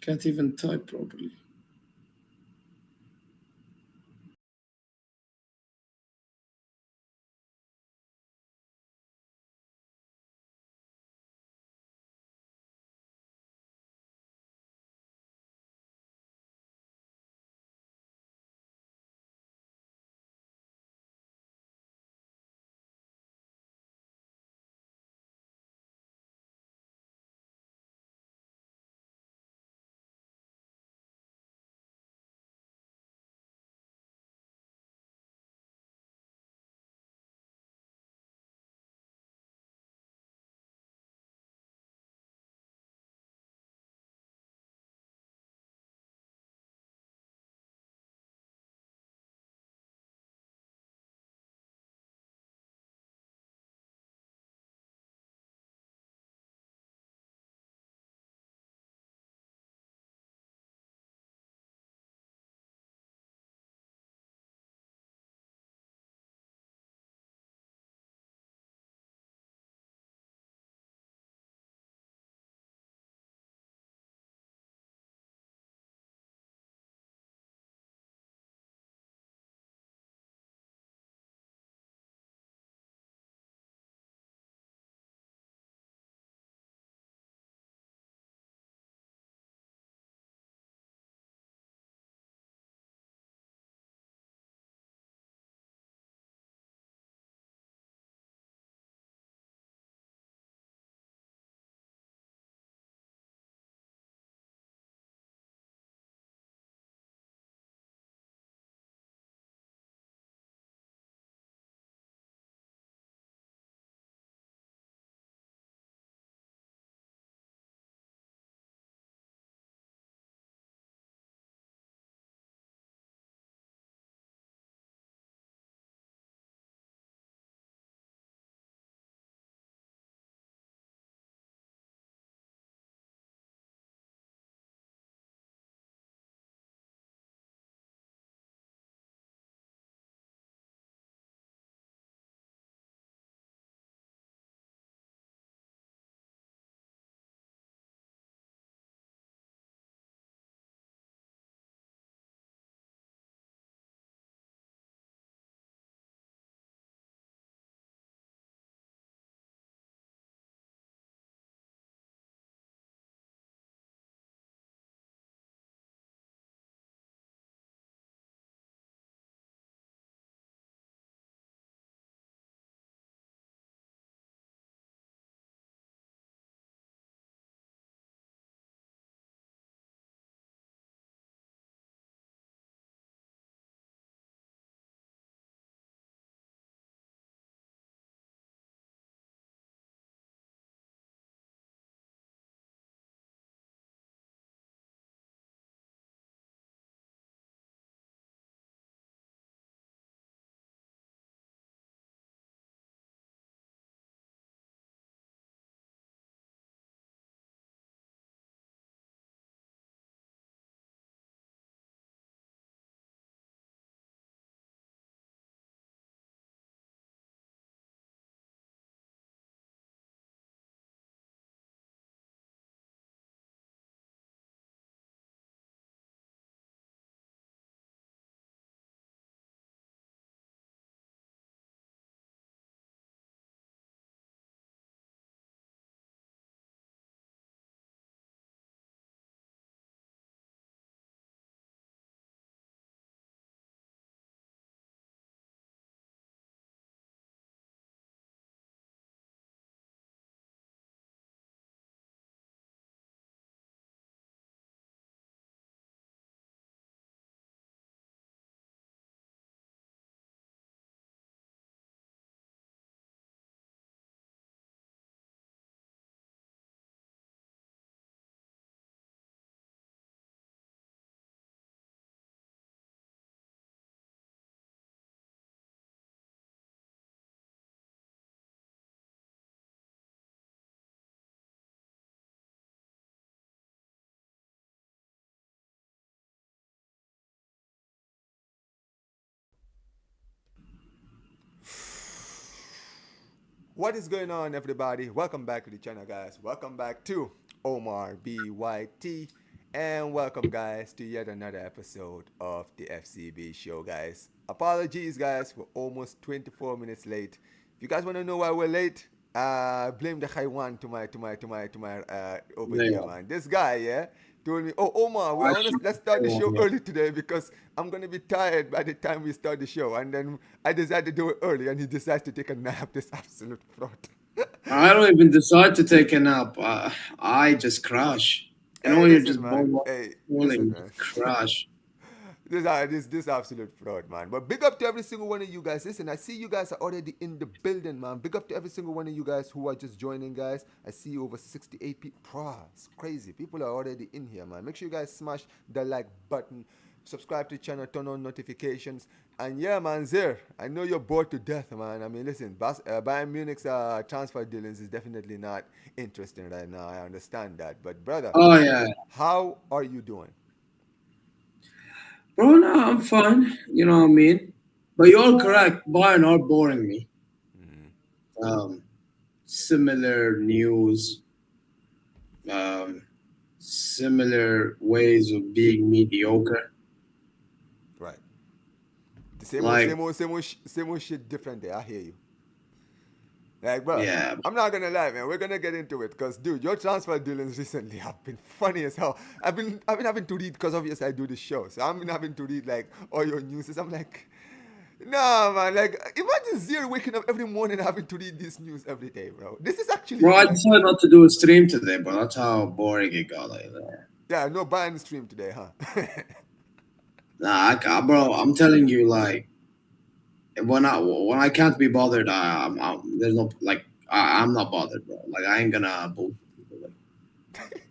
Can't even type properly. What is going on, everybody? Welcome back to the channel, guys. Welcome back to Omar BYT. And welcome, guys, to yet another episode of the FCB show, guys. Apologies, guys, we're almost 24 minutes late. If you guys want to know why we're late, blame the Haiwan to my over here, Yeah. man. This guy, yeah, told me, oh Omar, we I honest, should let's start the go show on it. early today because I'm gonna be tired by the time we start the show. And then I decided to do it early, and he decides to take a nap. This absolute fraud. I don't even decide to take a nap. I just crash. Hey, You're listen, just man. Hey, listen, falling, man. crash. This absolute fraud, man. But big up to every single one of you guys. Listen, I see you guys are already in the building, man. Big up to every single one of you guys who are just joining, guys. I see over 68 people. It's crazy. People are already in here, man. Make sure you guys smash the like button, subscribe to the channel, turn on notifications. And yeah, man, Zeer, I know you're bored to death, man. I mean, listen, Bayern Munich's transfer dealings is definitely not interesting right now. I understand that. But brother, Oh yeah, how are you doing? bro. No, I'm fine. You know what I mean. But you're correct. Bayern are boring me. Mm-hmm. Um, Similar news. Um, Similar ways of being mediocre. Right. The same old, Like same old, same old shit, different day. I hear you. Like, bro, yeah, I'm not gonna lie, man. We're gonna get into it, cause, dude, your transfer dealings recently have been funny as hell. I've been having to read, cause obviously I do the show, so I've been having to read like all your news. I'm like, nah, man. Like, imagine Zero waking up every morning having to read this news every day, bro. This is actually bro. I like, decided not to do a stream today, but that's how boring it got. Like that. yeah, no buying stream today, huh? Nah, bro. I'm telling you, like. When I can't be bothered, there's no like I'm not bothered, bro. Like I ain't gonna bullshit people. Like,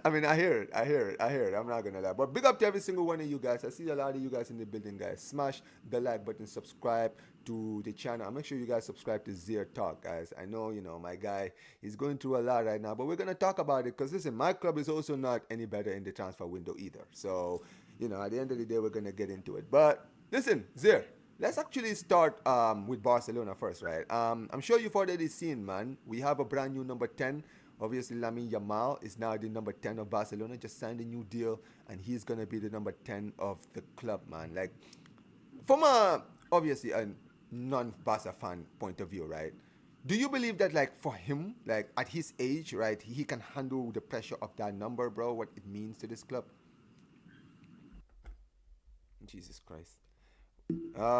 I mean, I hear it. I hear it. I hear it. I'm not gonna lie. But big up to every single one of you guys. I see a lot of you guys in the building, guys. Smash the like button, subscribe to the channel. And make sure you guys subscribe to Zeer Talk, guys. I know, my guy is going through a lot right now, but we're gonna talk about it because listen, my club is also not any better in the transfer window either. So, at the end of the day, we're gonna get into it. But listen, Zeer. Let's actually start with Barcelona first, right? I'm sure you've already seen, man. We have a brand new number 10. Obviously, Lamine Yamal is now the number 10 of Barcelona, just signed a new deal, and he's going to be the number 10 of the club, man. Like, from obviously a non-Barca fan point of view, right? Do you believe that, like, for him, like, at his age, right, he can handle the pressure of that number, bro, what it means to this club? Jesus Christ.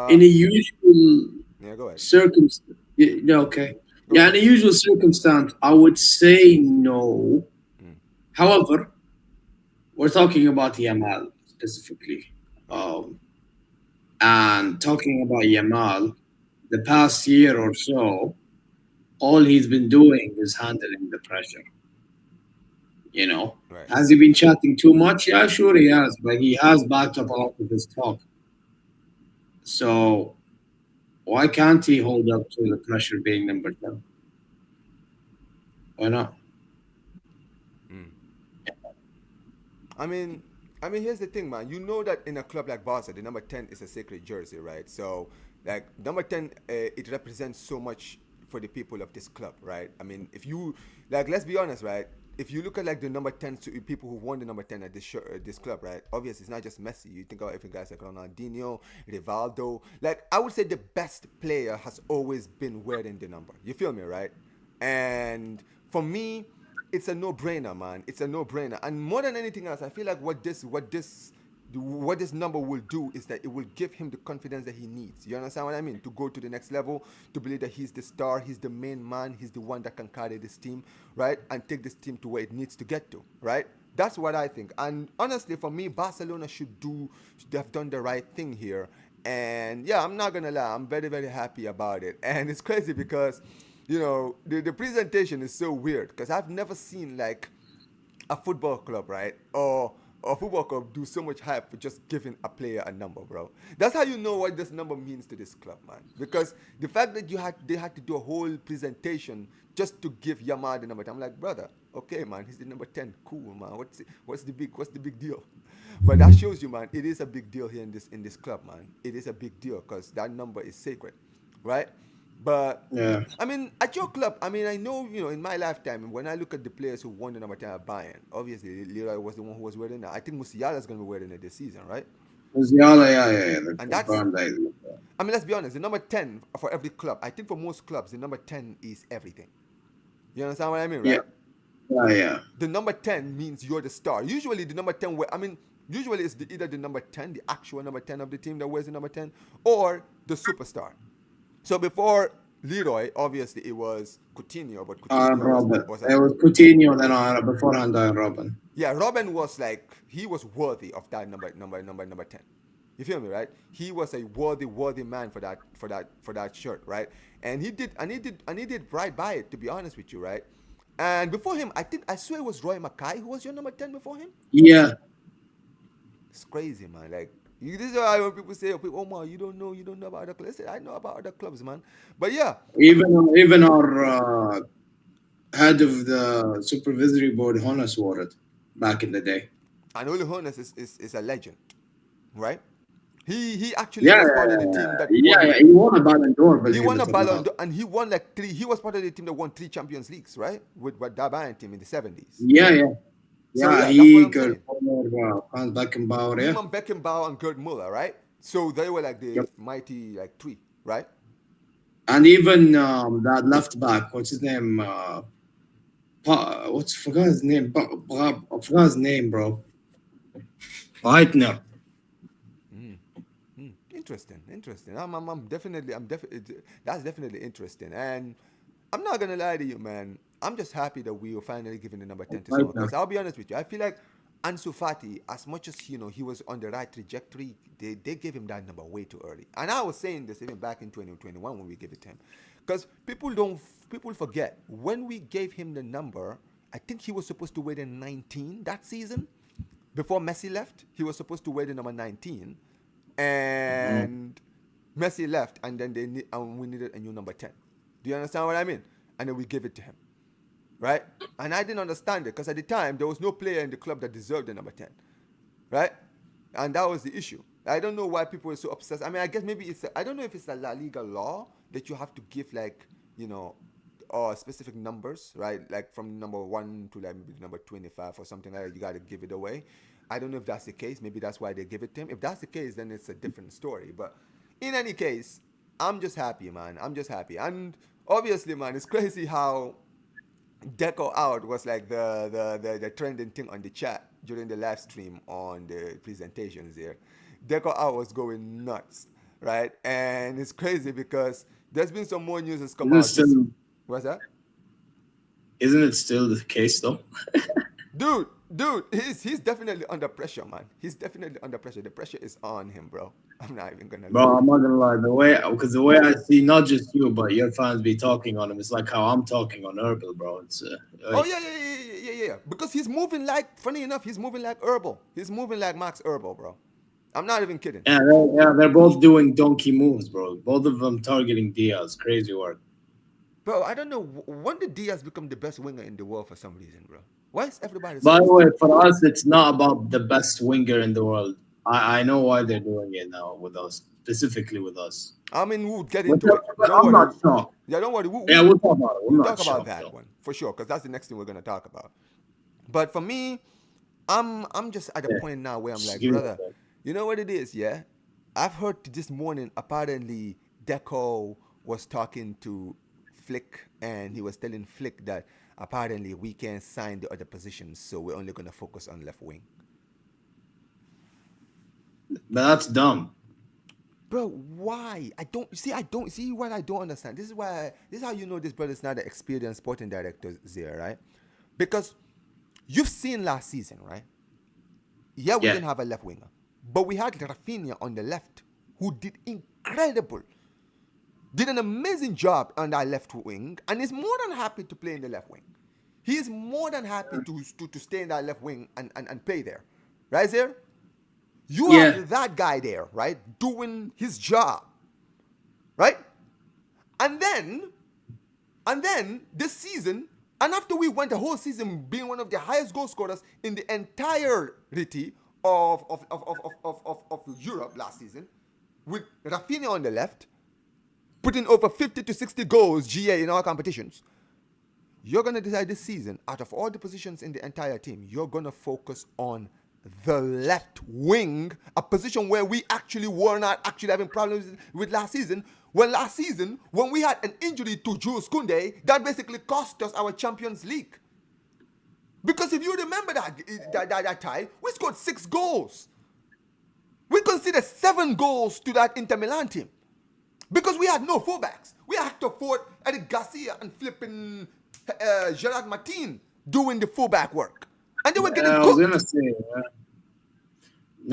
in a usual Yeah, go ahead. circumstance, yeah, okay, Go yeah, ahead. in a usual circumstance, I would say no. Mm, However, we're talking about Yamal specifically, right. and talking about Yamal, the past year or so, all he's been doing is handling the pressure. You know, Right. has he been chatting too much? Yeah, sure he has, but he has backed up a lot of his talk. So why can't he hold up to the pressure being number 10? Why not? Mm. I mean, here's the thing, man. You know that in a club like Barca, the number 10 is a sacred jersey, right? So, like, number 10, it represents so much for the people of this club, right? I mean, if you, like, let's be honest, right? If you look at, like, the number 10 people who won the number 10 at this club, right? Obviously, it's not just Messi. You think about even guys like Ronaldinho, Rivaldo. Like, I would say the best player has always been wearing the number. You feel me, right? And for me, it's a no-brainer, man. It's a no-brainer. And more than anything else, I feel like what this number will do is that it will give him the confidence that he needs. You understand what I mean? To go to the next level, to believe that he's the star, he's the main man, he's the one that can carry this team, right? And take this team to where it needs to get to, right? That's what I think. And honestly, for me, Barcelona should have done the right thing here. And yeah, I'm not gonna lie, I'm very, very happy about it. And it's crazy because the presentation is so weird because I've never seen like a football club, right? Or a football club do so much hype for just giving a player a number, bro. That's how you know what this number means to this club, man. Because the fact that they had to do a whole presentation just to give Yamal the number 10, I'm like, brother, okay, man, he's the number 10. Cool, man. What's the big deal? But that shows you, man, it is a big deal here in this club, man. It is a big deal because that number is sacred, right? But Yeah. I mean, at your club, I mean, I know, in my lifetime, when I look at the players who won the number 10 at Bayern, obviously Leroy was the one who was wearing it. I think Musiala is going to be wearing it this season, right? Musiala, yeah. They And that's, confirmed that. I mean, let's be honest, the number 10 for every club, I think for most clubs, the number 10 is everything. You understand what I mean, Yeah. right? Yeah. The number 10 means you're the star. Usually the number 10, I mean, usually it's either the number 10, the actual number 10 of the team that wears the number 10, or the superstar. So before Leroy, obviously it was Coutinho, but Coutinho Robin. was It was Coutinho, then beforehand Robin. yeah, Robin was like, he was worthy of that number 10. You feel me, right? He was a worthy man for that shirt, right? And he did right by it, to be honest with you, right? And before him, I swear it was Roy Mackay who was your number 10 before him. Yeah. It's crazy, man. Like, this is why when people say, Omar, you don't know about other clubs. I said, I know about other clubs, man. But yeah, Even our head of the supervisory board, Honas, wore it back in the day. and Uli Hoeneß is a legend, right? He actually Yeah, was part of the team that yeah, won. yeah. He won a Ballon d'Or, He believe won it a or Ballon not. d'Or, and he won like three. He was part of the team that won 3 Champions Leagues, right? With that Bayern team in the 70s. Yeah. So Yeah, yeah, that's what he I'm got saying. Franz Beckenbauer, yeah. Him and Beckenbauer and Gerd Muller, right? So they were like the Yep. mighty like three, right? And even that left back, what's his name? Forgot his name? I forgot his name, bro. Leitner. Interesting. That's definitely interesting. And I'm not gonna lie to you, man. I'm just happy that we were finally given the number 10 to someone. Leitner. Because I'll be honest with you, I feel like Ansu Fati, as much as he was on the right trajectory, they gave him that number way too early. And I was saying this even back in 2021 when we gave it to him, because people forget when we gave him the number. I think he was supposed to wear the 19 that season. Before Messi left, he was supposed to wear the number 19, and Messi left, and then we needed a new number 10. Do you understand what I mean? And then we gave it to him, right? And I didn't understand it because at the time there was no player in the club that deserved the number 10, right? And that was the issue. I don't know why people were so obsessed. I mean, I guess maybe I don't know if it's a La Liga law that you have to give like, specific numbers, right? Like from number 1 to like maybe number 25 or something like that, you got to give it away. I don't know if that's the case. Maybe that's why they give it to him. If that's the case, then it's a different story. But in any case, I'm just happy, man. I'm just happy. And obviously, man, it's crazy how Deco out was like the trending thing on the chat during the live stream on the presentations there. Deco out was going nuts, right? And it's crazy because there's been some more news that's come out. What's that? Isn't it still the case though? Dude, he's definitely under pressure, man. He's definitely under pressure. The pressure is on him, bro. I'm not even gonna lie. Bro, I'm not gonna lie. The way I see not just you but your fans be talking on him, it's like how I'm talking on Herbal, bro. It's Oh yeah. Because he's moving like, funny enough, he's moving like Herbal. He's moving like Max Herbal, bro. I'm not even kidding. yeah, they're both doing donkey moves, bro. Both of them targeting Diaz. Crazy work. Bro, I don't know. When did Diaz become the best winger in the world for some reason, bro? Why is everybody By so the way, for us, it's not about the best winger in the world. I know why they're doing it now with us, specifically with us. I mean, we'll get into it. I'm not shocked. Yeah, don't worry. We'll talk about it. We'll talk about that one for sure, because that's the next thing we're gonna talk about. But for me, I'm just at a point now where I'm like, brother, you know what it is, yeah? I've heard this morning apparently Deco was talking to Flick, and he was telling Flick that apparently we can't sign the other positions, so we're only gonna focus on left wing. But that's dumb. Bro, why? I don't see what I don't understand. This is how you know this brother's not an experienced sporting director there, right? Because you've seen last season, right? Yeah, we didn't have a left winger, but we had Rafinha on the left, who did an amazing job on that left wing, and is more than happy to play in the left wing. He is more than happy to stay in that left wing and play there, right there. You have that guy there, right, doing his job, right? And then this season, and after we went the whole season being one of the highest goal scorers in the entirety of Europe last season, with Rafinha on the left, putting over 50 to 60 goals GA in our competitions. You're going to decide this season, out of all the positions in the entire team, you're going to focus on the left wing, a position where we actually were not actually having problems with last season. Well, last season, when we had an injury to Jules Koundé, that basically cost us our Champions League. Because if you remember that time, we scored 6 goals. We conceded 7 goals to that Inter Milan team. Because we had no fullbacks. We had to afford Eric Garcia and flipping Gerard Martin doing the fullback work. And they were getting I was cooked. gonna say,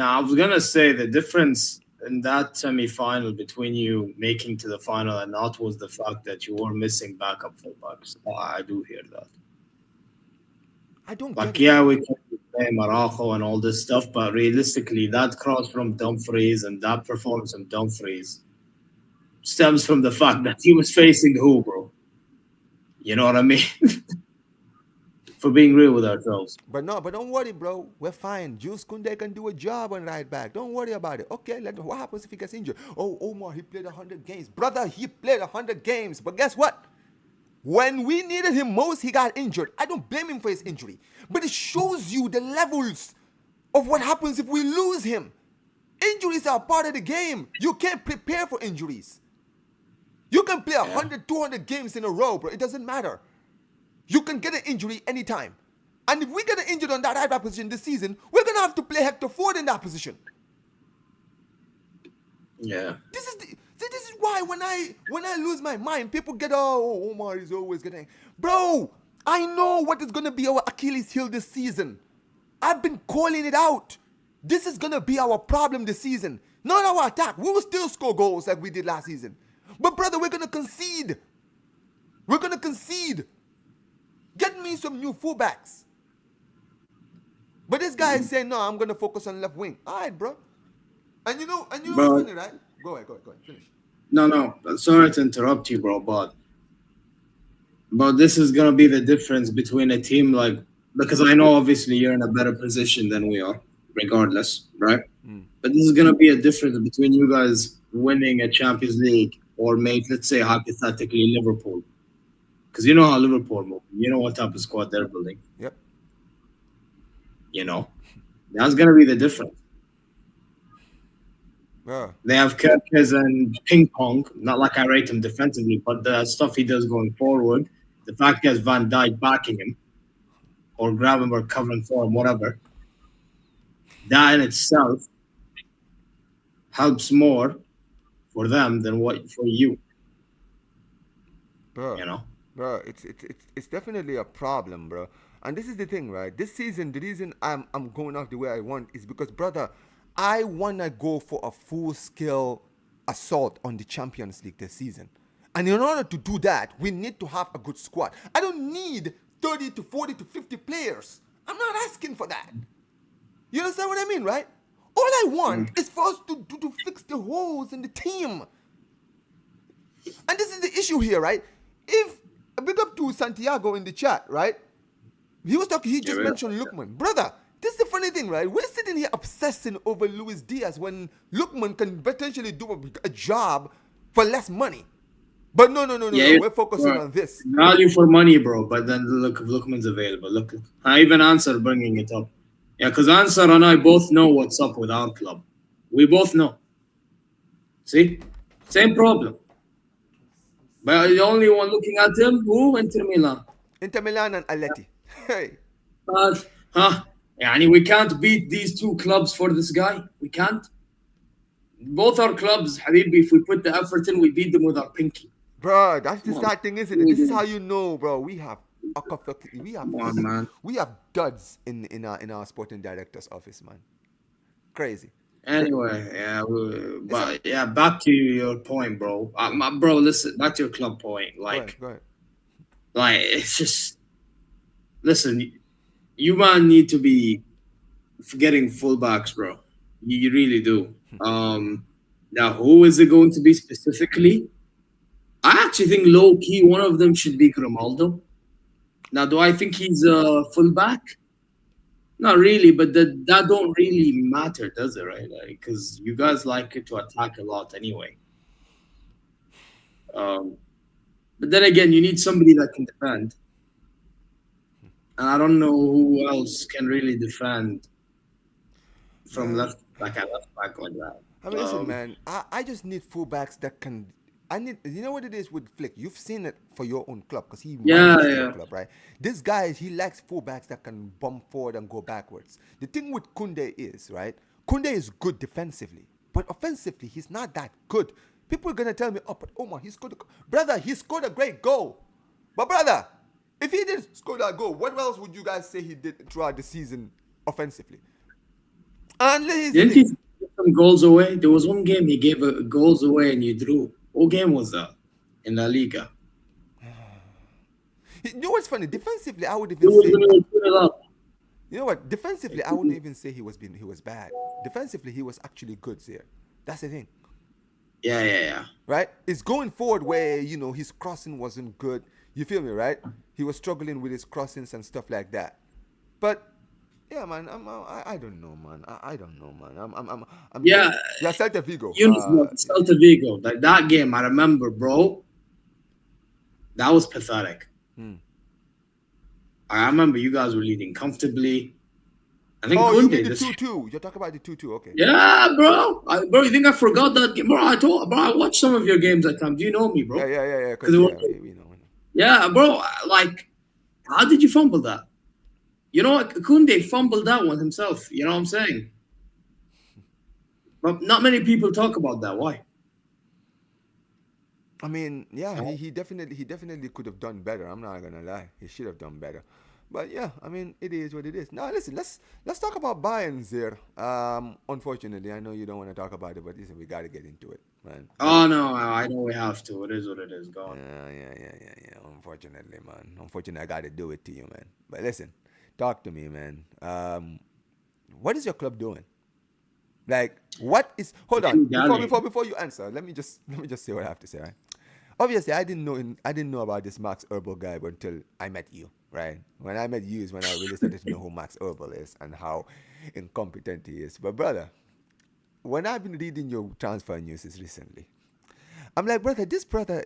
I was gonna say the difference in that semi-final between you making to the final and not was the fact that you were missing backup fullbacks. I do hear that. I don't Like, get it. yeah, we can play Morocco and all this stuff, but realistically, that cross from Dumfries and that performance from Dumfries stems from the fact that he was facing who, bro? You know what I mean? For being real with ourselves. But don't worry, bro. We're fine. Jules Koundé can do a job on right back. Don't worry about it. Okay, what happens if he gets injured? Oh, Omar, he played 100 games. Brother, he played 100 games. But guess what? When we needed him most, he got injured. I don't blame him for his injury. But it shows you the levels of what happens if we lose him. Injuries are part of the game. You can't prepare for injuries. You can play 100, 200 games in a row, bro. It doesn't matter. You can get an injury anytime. And if we get an injury on that right back position this season, we're going to have to play Hector Ford in that position. Yeah. This is why when I lose my mind, people get, oh, Omar is always getting... Bro, I know what is going to be our Achilles heel this season. I've been calling it out. This is going to be our problem this season. Not our attack. We will still score goals like we did last season. But brother, we're going to concede. We're going to concede. Get me some new fullbacks. But this guy is saying, no, I'm going to focus on left wing. All right, bro. And you know what's funny, right? Go ahead, finish. No. Sorry to interrupt you, bro, but this is gonna be the difference between a team like, because I know obviously you're in a better position than we are, regardless, right? But this is gonna be a difference between you guys winning a Champions League or let's say hypothetically Liverpool, because you know how Liverpool move. You know what type of squad they're building. Yep. You know, that's gonna be the difference. Yeah. They have Kirkes and ping pong. Not like I rate him defensively, but the stuff he does going forward, the fact he has Van Dijk backing him, or Gravenberg covering for him, whatever, that in itself helps more for them than what for you. Bro, You know? bro, it's definitely a problem, bro. And this is the thing, right? This season, the reason I'm going off the way I want is because, brother, I wanna go for a full-scale assault on the Champions League this season. And in order to do that, we need to have a good squad. I don't need 30 to 40 to 50 players. I'm not asking for that. You understand what I mean, right? All I want is for us to fix the holes in the team. And this is the issue here, right? If a big up to Santiago in the chat, right? He just mentioned Lookman. Brother, this is the funny thing, right? We're sitting here obsessing over Luis Díaz when Lookman can potentially do a job for less money. But no. We're focusing on this. Value for money, bro. But then look if Lookman's available. Look, I even Answer bringing it up. Yeah, because Answer and I both know what's up with our club. We both know. See? Same problem. But the only one looking at him, who? Inter Milan. Inter Milan and Atleti. Hey. We can't beat these two clubs for this guy. We can't. Both our clubs, Habibi, if we put the effort in, we beat them with our pinky. Bro, that's the sad thing, isn't it? This is how you know, bro. We have duds in our sporting director's office, man. Crazy. Anyway, back to your point, bro. Bro, listen, back to your club point. Go ahead. Like it's just, listen, you man need to be getting fullbacks, bro. You really do. Now, who is it going to be specifically? I actually think low key one of them should be Grimaldo. Now, do I think he's a fullback? Not really, but that don't really matter, does it? Right? Because you guys like it to attack a lot anyway. Um, but then again, you need somebody that can defend, and I don't know who else can really defend from Man, left back at left back like that. I mean, listen, man. I just need fullbacks that can. I need. You know what it is with Flick? You've seen it for your own club because he Yeah, manages your yeah, club, right? This guy, he likes fullbacks that can bump forward and go backwards. The thing with Kunde is, right? Kunde is good defensively, but offensively, he's not that good. People are gonna tell me, oh, but Omar, he scored, brother, he scored a great goal. But brother, if he did score that goal, what else would you guys say he did throughout the season offensively? Unless didn't he give some goals away? There was one game he gave goals away and you drew. What game was that in La Liga? you know what's funny? Defensively, I would He even was say, gonna put it up. you know what? Defensively, I wouldn't even say he was bad. Defensively, he was actually good there. That's the thing, Yeah, yeah, yeah. right? It's going forward where his crossing wasn't good. You feel me, right? He was struggling with his crossings and stuff like that. But yeah, man, I don't know, man. I don't know, man. I'm Yeah, going. Yeah, Celta Vigo. Yunus, Celta Vigo. Like that game, I remember, bro. That was pathetic. Hmm. I remember you guys were leading comfortably. I think Oh, you mean Kunde. the This, 2-2? You're talking about the 2-2. Okay. yeah, bro. Bro, you think I forgot that game? Bro, bro, I watched some of your games at times. Do you know me, Yeah, bro? yeah, yeah, yeah. Because Cause yeah, we know. yeah, bro. Like, how did you fumble that? You know what? Kunde fumbled that one himself. You know what I'm saying? But not many people talk about that. Why? I mean, yeah, he definitely could have done better. I'm not gonna lie, he should have done better. But yeah, I mean, it is what it is. Now, listen, let's talk about Bayern Zeer. Unfortunately, I know you don't want to talk about it, but listen, we got to get into it, man. Oh no, I know we have to. It is what it is. Go on. Yeah. Unfortunately, man. Unfortunately, I got to do it to you, man. But listen, talk to me, man. What is your club doing? Like, what is? Hold on. Galley. Before you answer, let me just say what I have to say. Right? Obviously, I didn't know about this Max Herbal guy until I met you. Right? When I met you is when I really started to know who Max Herbal is and how incompetent he is. But brother, when I've been reading your transfer news recently, I'm like, brother, this brother,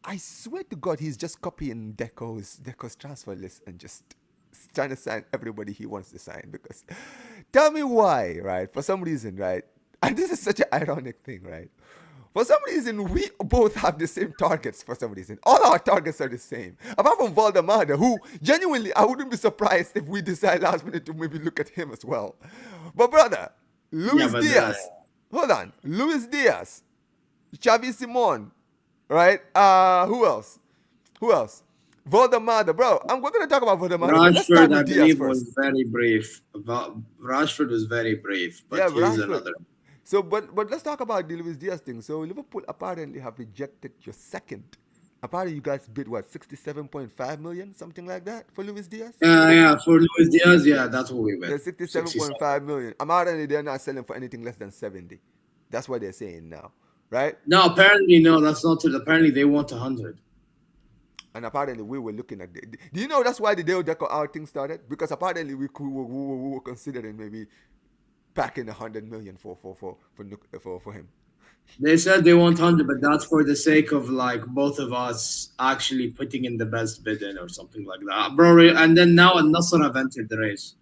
I swear to God, he's just copying Deco's transfer list and just trying to sign everybody he wants to sign. Because tell me why, right? For some reason, right? And this is such an ironic thing, right? For some reason, we both have the same targets. For some reason, all our targets are the same. Apart from Valdemada, who genuinely, I wouldn't be surprised if we decide last minute to maybe look at him as well. But brother, Yeah, Luis but Diaz, hold on, Luis Diaz, Xavi Simon, right? Who else? Who else? Valdemada, bro. We're gonna talk about Valdemada, but let's start Rashford, I with Diaz believe, first. was very brave. Rashford was very brave, Yeah, but he's Rashford. another. So, but let's talk about the Luis Diaz thing. So Liverpool apparently have rejected your second. Apparently, you guys bid what 67.5 million, something like that, for Luis Diaz. Yeah, for Luis Diaz, yeah, that's what we Yeah, went. 67. 67.5 million. Apparently, they're not selling for anything less than 70. That's what they're saying now, right? No, apparently, no, that's not true. Apparently, they want 100. And apparently, we were looking at. Do you know that's why the Dale Deco out thing started? Because apparently, we were considering maybe packing 100 million for him. They said they want 100, but that's for the sake of like both of us actually putting in the best bid in or something like that, bro. And then now Al Nasser have entered the race.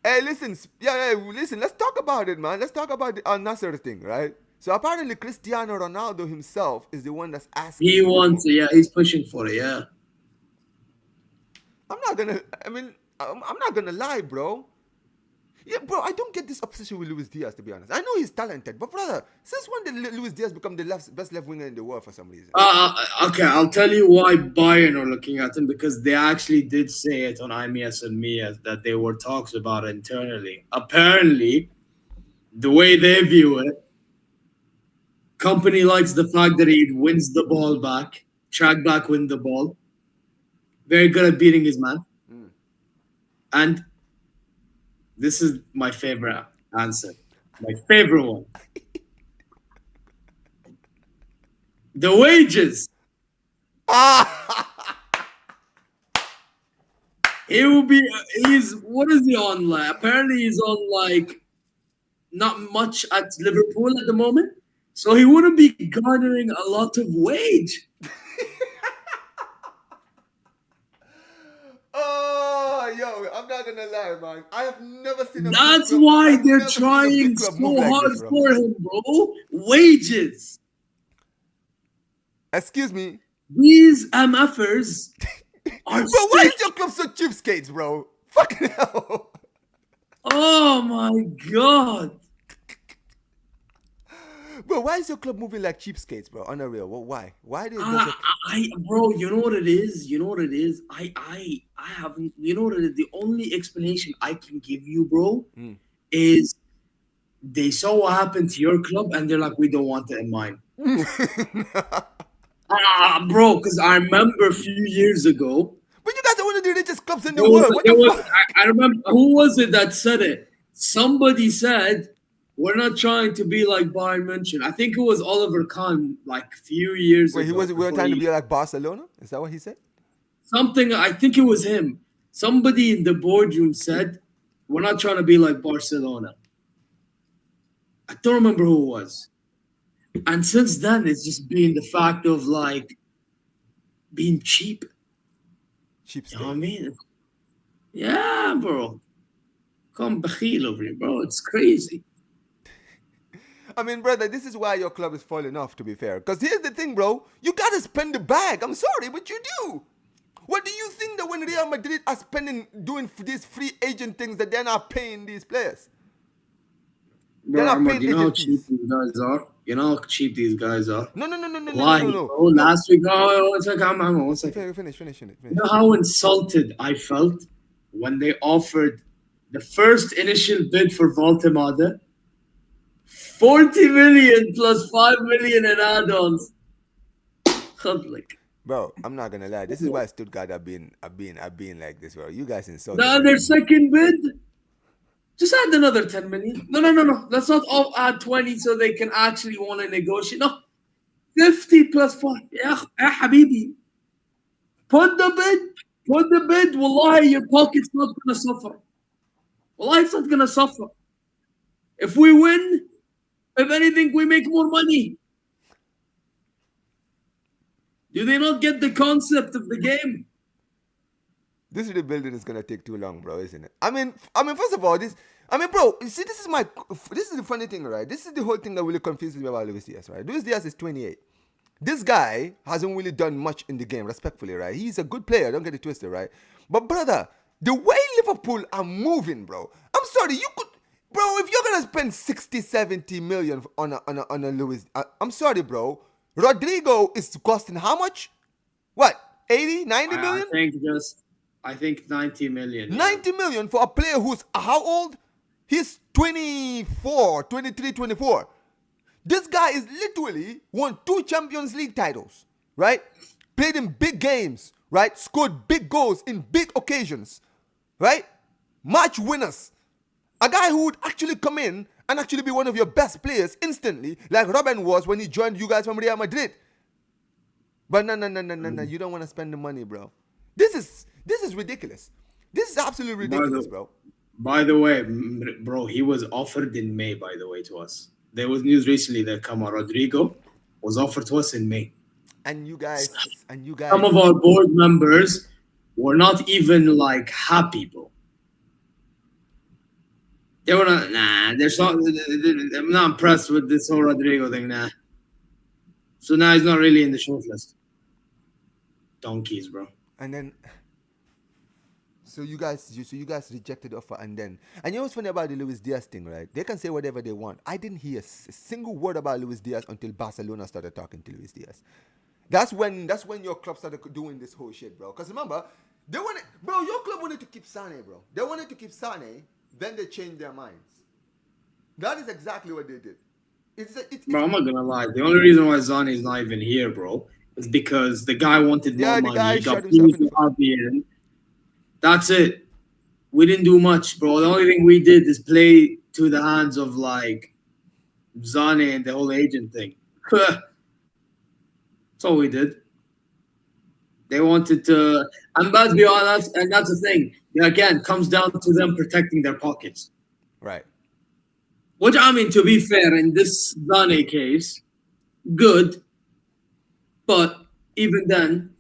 Hey, listen, listen. Let's talk about it, man. Let's talk about the Al Nasser thing, right? So apparently, Cristiano Ronaldo himself is the one that's asking He wants, Liverpool. yeah, he's pushing for it, yeah. I'm not gonna. I mean, I'm not gonna lie, bro. Yeah, bro. I don't get this obsession with Luis Diaz, to be honest. I know he's talented, but brother, since when did Luis Diaz become the best left winger in the world for some reason? Okay, I'll tell you why Bayern are looking at him because they actually did say it on IMS and Mias that there were talks about it internally. Apparently, the way they view it, company likes the fact that he wins the ball back, track back, win the ball. Very good at beating his man. Mm. And this is my favorite answer. My favorite one. The wages. Ah! He will be. He's. What is he on like? Apparently, he's on like not much at Liverpool at the moment. So he wouldn't be garnering a lot of wage. Oh, yo, I'm not gonna lie, man. I have never seen a big That's club. why I've they're never seen a big trying club move so like hard this, bro. for him, bro. Wages. Excuse me, These MFers are bro. Why sick. is your club so cheapskates, bro? Fucking hell. Oh my god. Bro, why is your club moving like cheapskates, bro? Unreal. Well, why? Why does I, your bro, you know what it is? You know what it is? I haven't. You know what it is? The only explanation I can give you, bro, Mm. is they saw what happened to your club and they're like, we don't want it in mine. Bro, because I remember a few years ago, But you guys are one of the richest clubs in the there was, world. What the fuck? I remember who was it that said it? Somebody said we're not trying to be like Bayern Munich. I think it was Oliver Kahn, like a few years Wait, he ago. was. We were Before trying to he be like Barcelona. Is that what he said? something, I think it was him. Somebody in the boardroom said we're not trying to be like Barcelona. I don't remember who it was. And since then, it's just been the fact of like being cheap. You know what I Cheapskate. mean? Yeah, bro. Come bakhil over here, bro. It's crazy. I mean, brother, this is why your club is falling off. To be fair, because here's the thing, bro. You gotta spend the bag. I'm sorry, but you do. What do you think that when Real Madrid are spending doing these free agent things that they're not paying these players? They're Bro, not Ahmad, paying you know how agent cheap fees. these guys are? You know how cheap these guys are? No, no, no, no, no, no, no, no, Wallahi, no. bro. No. Last week, oh, one second, one second. You Finish. know how insulted I felt when they offered the first initial bid for Voltemade? 40 million plus 5 million in add-ons. Like, Bro, I'm not gonna lie. This is why Stuttgart have been like this, bro. You guys the insulted other them. second bid, just add another 10 million. No. Let's not all add 20 so they can actually want to negotiate. No, 50 plus 4. Yeah, habibi. Put the bid. Put the bid. Wallahi, your pocket's not going to suffer. Wallahi, it's not going to suffer. If we win, if anything, we make more money. Do they not get the concept of the game? This rebuilding is gonna take too long, bro, isn't it? First of all, bro, you see, this is the funny thing, right? This is the whole thing that really confuses me about Luis Diaz, right? Luis Diaz is 28. This guy hasn't really done much in the game, respectfully, right? He's a good player, don't get it twisted, right? But brother, the way Liverpool are moving, bro, I'm sorry, you could, bro, if you're gonna spend 60, 70 million on a Luis, I'm sorry, bro. Rodrigo is costing how much? What? 80, 90 I million? think just, I think 90 million. 90 million for a player who's how old? He's 24, 23, 24. This guy is literally won 2 Champions League titles, right? Played in big games, right? Scored big goals in big occasions, right? Match winners. A guy who would actually come in and actually be one of your best players instantly, like Robin was when he joined you guys from Real Madrid. But no. You don't want to spend the money, bro. This is ridiculous. This is absolutely ridiculous, bro. By the way, bro, he was offered in May, by the way, to us. There was news recently that Kama Rodrigo was offered to us in May. And you guys. Some of our board members were not even like happy, bro. They were not, I'm not impressed with this whole Rodrigo thing, nah. So now he's not really in the short list. Donkeys, bro. And then, so you guys rejected the offer, and you know what's funny about the Luis Diaz thing, right? They can say whatever they want. I didn't hear a single word about Luis Diaz until Barcelona started talking to Luis Diaz. That's when your club started doing this whole shit, bro. Because remember, your club wanted to keep Sane, bro. They wanted to keep Sane, then they changed their minds. That is exactly what they did. Bro, I'm not gonna lie. The only reason why Zane is not even here, bro, is because the guy wanted more money. He got in. That's it. We didn't do much, bro. The only thing we did is play to the hands of like Zane and the whole agent thing. That's all we did. They wanted to, and let's be honest, and that's the thing. Again, comes down to them protecting their pockets. Right. Which, I mean, to be fair, in this Zane case, good, but even then,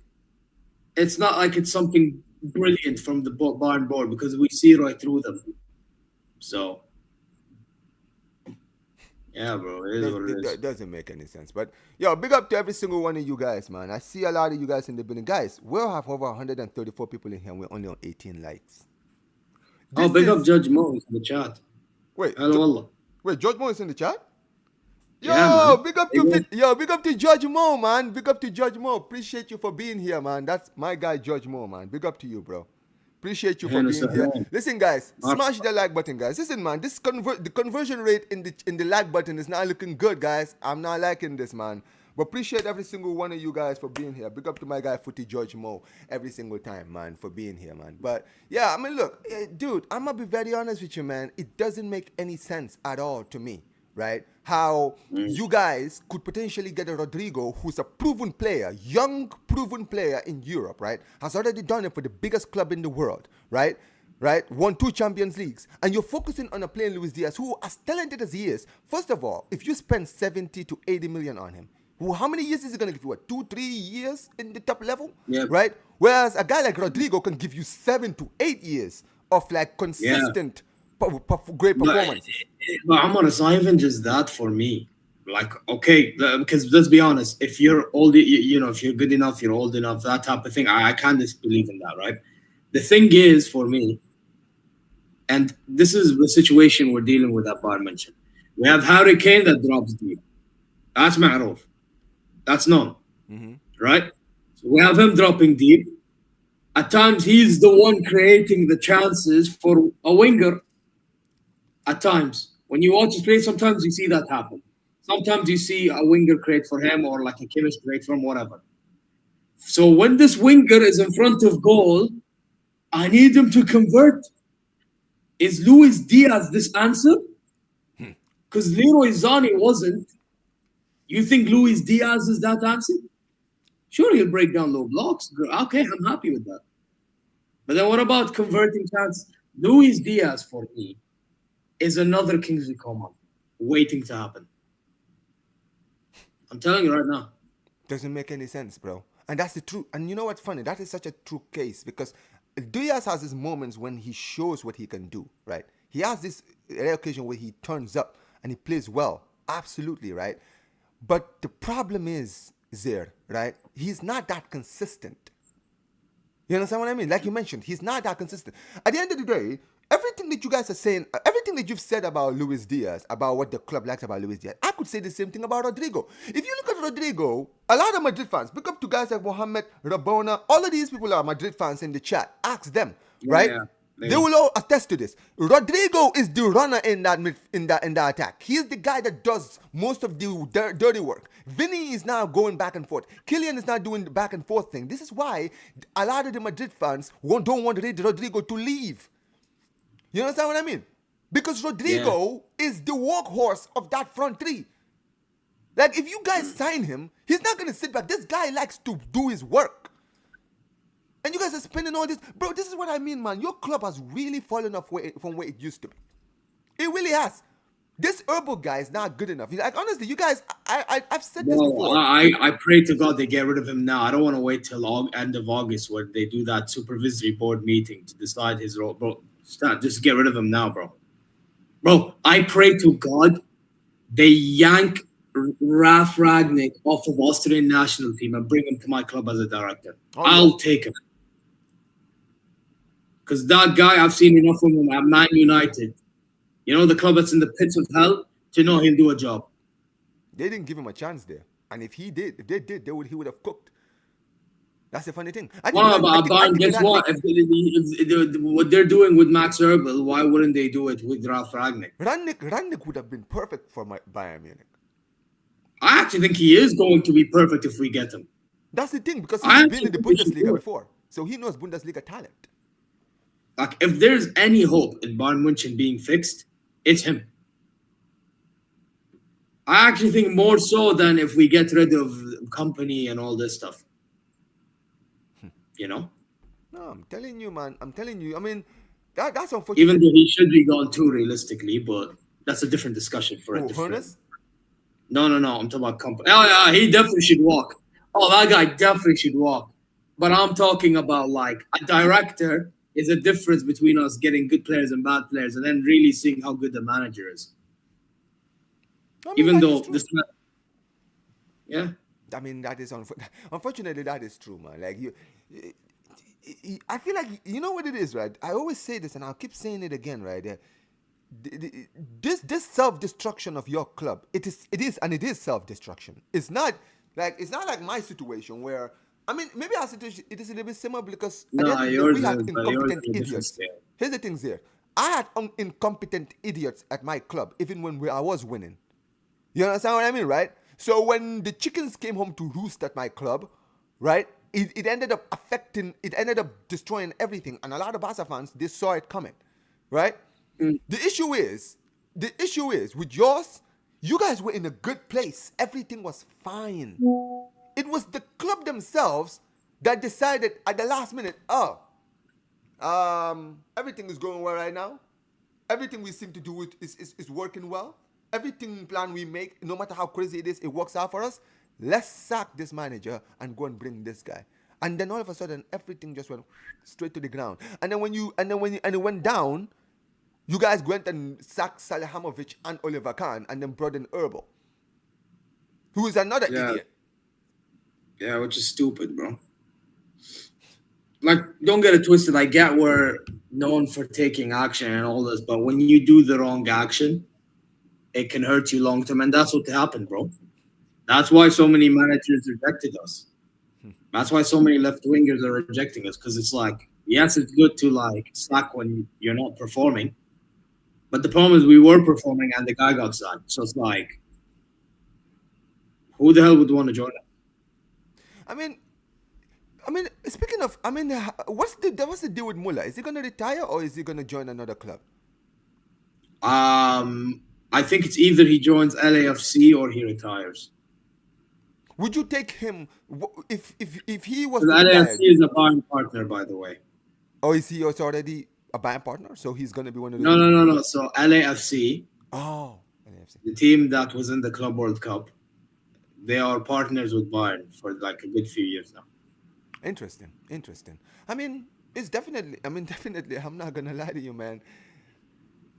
it's not like it's something brilliant from the Bayern board because we see right through them. So yeah, bro, it is what it is. Doesn't make any sense. But yo, big up to every single one of you guys, man. I see a lot of you guys in the building. Guys, we'll have over 134 people in here. We're only on 18 likes. Oh, This big up is Judge Mo in the chat. wait, Hello, Allah. wait. George Moore is in the chat. Yeah, man. Big up to Judge Mo, man. Big up to Judge Mo. Appreciate you for being here, man. That's my guy, Judge Mo, man. Big up to you, bro. Appreciate you for Hannah being here. Sahran. Listen, guys, Marhaba. smash the like button, guys. Listen, man, the conversion rate in the like button is not looking good, guys. I'm not liking this, man. But appreciate every single one of you guys for being here. Big up to my guy, Footy George Mo, every single time, man, for being here, man. But yeah, I mean, look, dude, I'm gonna be very honest with you, man. It doesn't make any sense at all to me, right? How you guys could potentially get a Rodrigo who's a proven player, young proven player in Europe, right? Has already done it for the biggest club in the world, right? Right? Won 2 Champions Leagues. And you're focusing on a player Luis Díaz, who, as talented as he is, first of all, if you spend 70 to 80 million on him, how many years is he going to give you? What, 2-3 years in the top level? Yep. Right? Whereas a guy like Rodrigo can give you 7 to 8 years of like Yeah. consistent great performance. But I'm honest, not even just that for me. Like, okay, because let's be honest, if you're old, if you're good enough, you're old enough, that type of thing, I can't disbelieve in that, right? The thing is, for me, and this is the situation we're dealing with at Bayern Munich. We have Harry Kane that drops deep. That's ma'ruf. That's known, right? So we have him dropping deep. At times, he's the one creating the chances for a winger. At times, when you watch his play, sometimes you see that happen. Sometimes you see a winger create for him or like a Kimmich create for him, whatever. So when this winger is in front of goal, I need him to convert. Is Luis Díaz this answer? Because Leroy Zani wasn't. You think Luis Díaz is that answer? Sure, he'll break down low blocks. Okay, I'm happy with that. But then what about converting chances? Luis Díaz, for me, is another Kingsley Coman waiting to happen. I'm telling you right now. Doesn't make any sense, bro. And that's the truth. And you know what's funny? That is such a true case because Diaz has his moments when he shows what he can do, right? He has this rare occasion where he turns up and he plays well. Absolutely, right? But the problem is, Zeer, right? He's not that consistent. You understand what I mean? Like you mentioned, he's not that consistent. At the end of the day, everything that you guys are saying, everything that you've said about Luis Díaz, about what the club likes about Luis Díaz, I could say the same thing about Rodrigo. If you look at Rodrigo, a lot of Madrid fans, pick up to guys like Mohamed, Rabona, all of these people are Madrid fans in the chat. Ask them, right? Yeah. They will all attest to this. Rodrigo is the runner in that attack. He's the guy that does most of the dirty work. Vinny is now going back and forth. Kylian is not doing the back and forth thing. This is why a lot of the Madrid fans don't want Rodrigo to leave. You understand what I mean? Because Rodrigo is the workhorse of that front three. Like, if you guys sign him, he's not going to sit back. This guy likes to do his work. And you guys are spending all this. Bro, this is what I mean, man. Your club has really fallen off from where it used to be. It really has. This Herbal guy is not good enough. Like, honestly, you guys, I've said this before. I pray to God they get rid of him now. I don't want to wait till end of August where they do that supervisory board meeting to decide his role. Bro, just get rid of him now, bro. Bro, I pray to God they yank Ralf Ragnick off of Austrian national team and bring him to my club as a director. I'll take him. Because that guy, I've seen enough of him at Man United. You know, the club that's in the pits of hell, to know he'll do a job. They didn't give him a chance there. And if they did, he would have cooked. That's the funny thing. Guess what? If what they're doing with Max Herbal, why wouldn't they do it with Ralf Ragnick? Rangnick would have been perfect for Bayern Munich. I actually think he is going to be perfect if we get him. That's the thing, because he's been in the Bundesliga before. So he knows Bundesliga talent. Like, if there's any hope in Bayern Munich being fixed, it's him. I actually think more so than if we get rid of company and all this stuff. You know? No, I'm telling you, man. I'm telling you. I mean, that's unfortunate. Even though he should be gone too, realistically, but that's a different discussion for a different. No. I'm talking about company. Oh, yeah, he definitely should walk. Oh, that guy definitely should walk. But I'm talking about like a director is a difference between us getting good players and bad players, and then really seeing how good the manager is. I mean, Even that is though true. this, yeah, I mean, unfortunately, that is true, man. Like I feel like you know what it is, right? I always say this, and I'll keep saying it again, right? This self destruction of your club, it is self destruction. It's not like my situation where I mean maybe our situation it is a little bit similar because at the no, end of the day we yours had is, but yours incompetent is a different idiots. scale. Here's the things here. I had incompetent idiots at my club even when I was winning. You understand what I mean, right? So when the chickens came home to roost at my club, right? It ended up it ended up destroying everything. And a lot of Barca fans, they saw it coming, right? Mm, The issue is, the issue is with yours, you guys were in a good place. Everything was fine. It was the club themselves that decided at the last minute, oh, everything is going well right now. Everything we seem to do is working well. Everything plan we make, no matter how crazy it is, it works out for us. Let's sack this manager and go and bring this guy. And then all of a sudden, everything just went straight to the ground. And then and it went down, you guys went and sacked Salihamidzic and Oliver Kahn, and then brought in Herbal, who is another yeah, idiot. yeah, which is stupid, bro. Like, don't get it twisted. I get we're known for taking action and all this, but when you do the wrong action, it can hurt you long term, and that's what happened, bro. That's why so many managers rejected us. That's why so many left wingers are rejecting us because it's like, yes, it's good to like slack when you're not performing, but the problem is we were performing and the guy got sacked. So it's like, who the hell would want to join us? I mean, speaking of, what's the deal with Muller? Is he gonna retire or is he gonna join another club? I think it's either he joins LAFC or he retires. Would you take him if he was The to retire? LAFC is a buying partner, by the way. Or is he also already a band partner? So he's gonna be one of those No, no, people no, who. no. So LAFC, Oh, NFC. the team that was in the Club World Cup, they are partners with Bayern for like a good few years now. Interesting, interesting. I mean, it's definitely. I mean, definitely. I'm not gonna lie to you, man.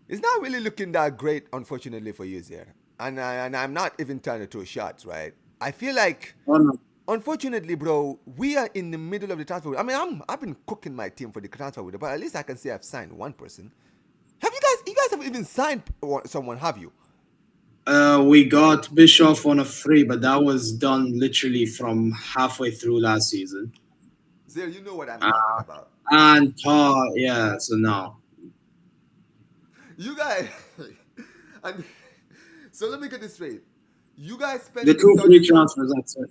It's not really looking that great, unfortunately, for you there. And I'm not even trying to throw shots, right? I feel like, Oh no. unfortunately, bro, we are in the middle of the transfer window. I mean, I've been cooking my team for the transfer window, but at least I can say I've signed one person. Have you guys? You guys have even signed someone? Have you? We got Bischoff on a free, but that was done literally from halfway through last season. Zero, you know what I'm Uh, talking about. and Tar, yeah, so no. You guys, and so let me get this straight. You guys The spent the two free Saudi. transfers, that's it.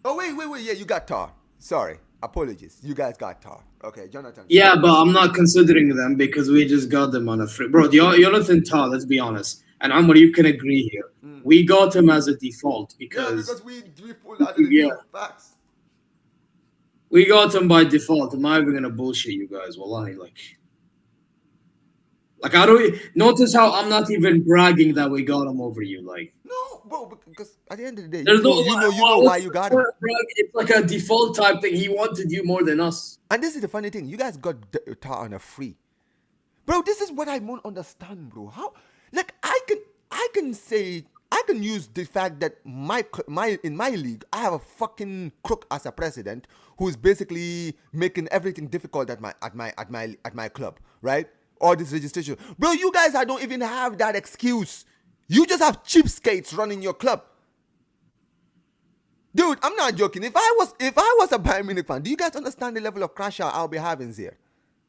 Oh wait. Yeah, you got Tar. Sorry, apologies. You guys got Tar. Okay, Jonathan. Yeah, but I'm not considering them because we just got them on a free. Bro, Jonathan Tar, let's be honest. And Amr, you can agree here. We got him as a default Yeah, because, because we pulled out of the yeah, deal. Facts. we got him by default. I'm not even going to bullshit you guys. Wallahi, like I don't notice how I'm not even bragging that we got him over you. Like, No, bro, because at the end of the day, there's no you know why what's you the got him. point, bro? It's like a default type thing. He wanted you more than us. And this is the funny thing. You guys got Tar on a free. Bro, this is what I don't understand, bro. How, like, I can use the fact that in my league I have a fucking crook as a president who's basically making everything difficult at my club, right? All this registration, bro. You guys, I don't even have that excuse. You just have cheapskates running your club, dude. I'm not joking. If I was a Bayern Munich fan, do you guys understand the level of crash out I'll be having here,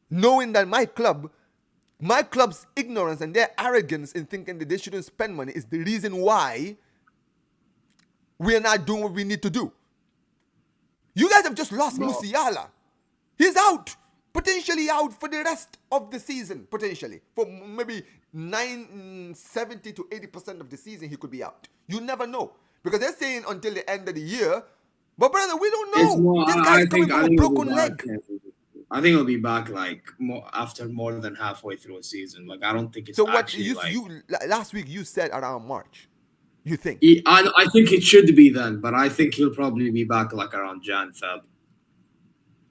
knowing that my club's ignorance and their arrogance in thinking that they shouldn't spend money is the reason why we are not doing what we need to do. You guys have just lost Bro, Musiala. He's out. Potentially out for the rest of the season. Potentially. For maybe 70 to 80% of the season, he could be out. You never know. Because they're saying until the end of the year. But brother, we don't it's know. more. This guy's coming I from a think he'll be broken back. leg. I think he'll be back like more after more than halfway through a season. Like I don't think it's So what actually like last week you said around March. You think? I think it should be then, but I think he'll probably be back like around Jan Feb.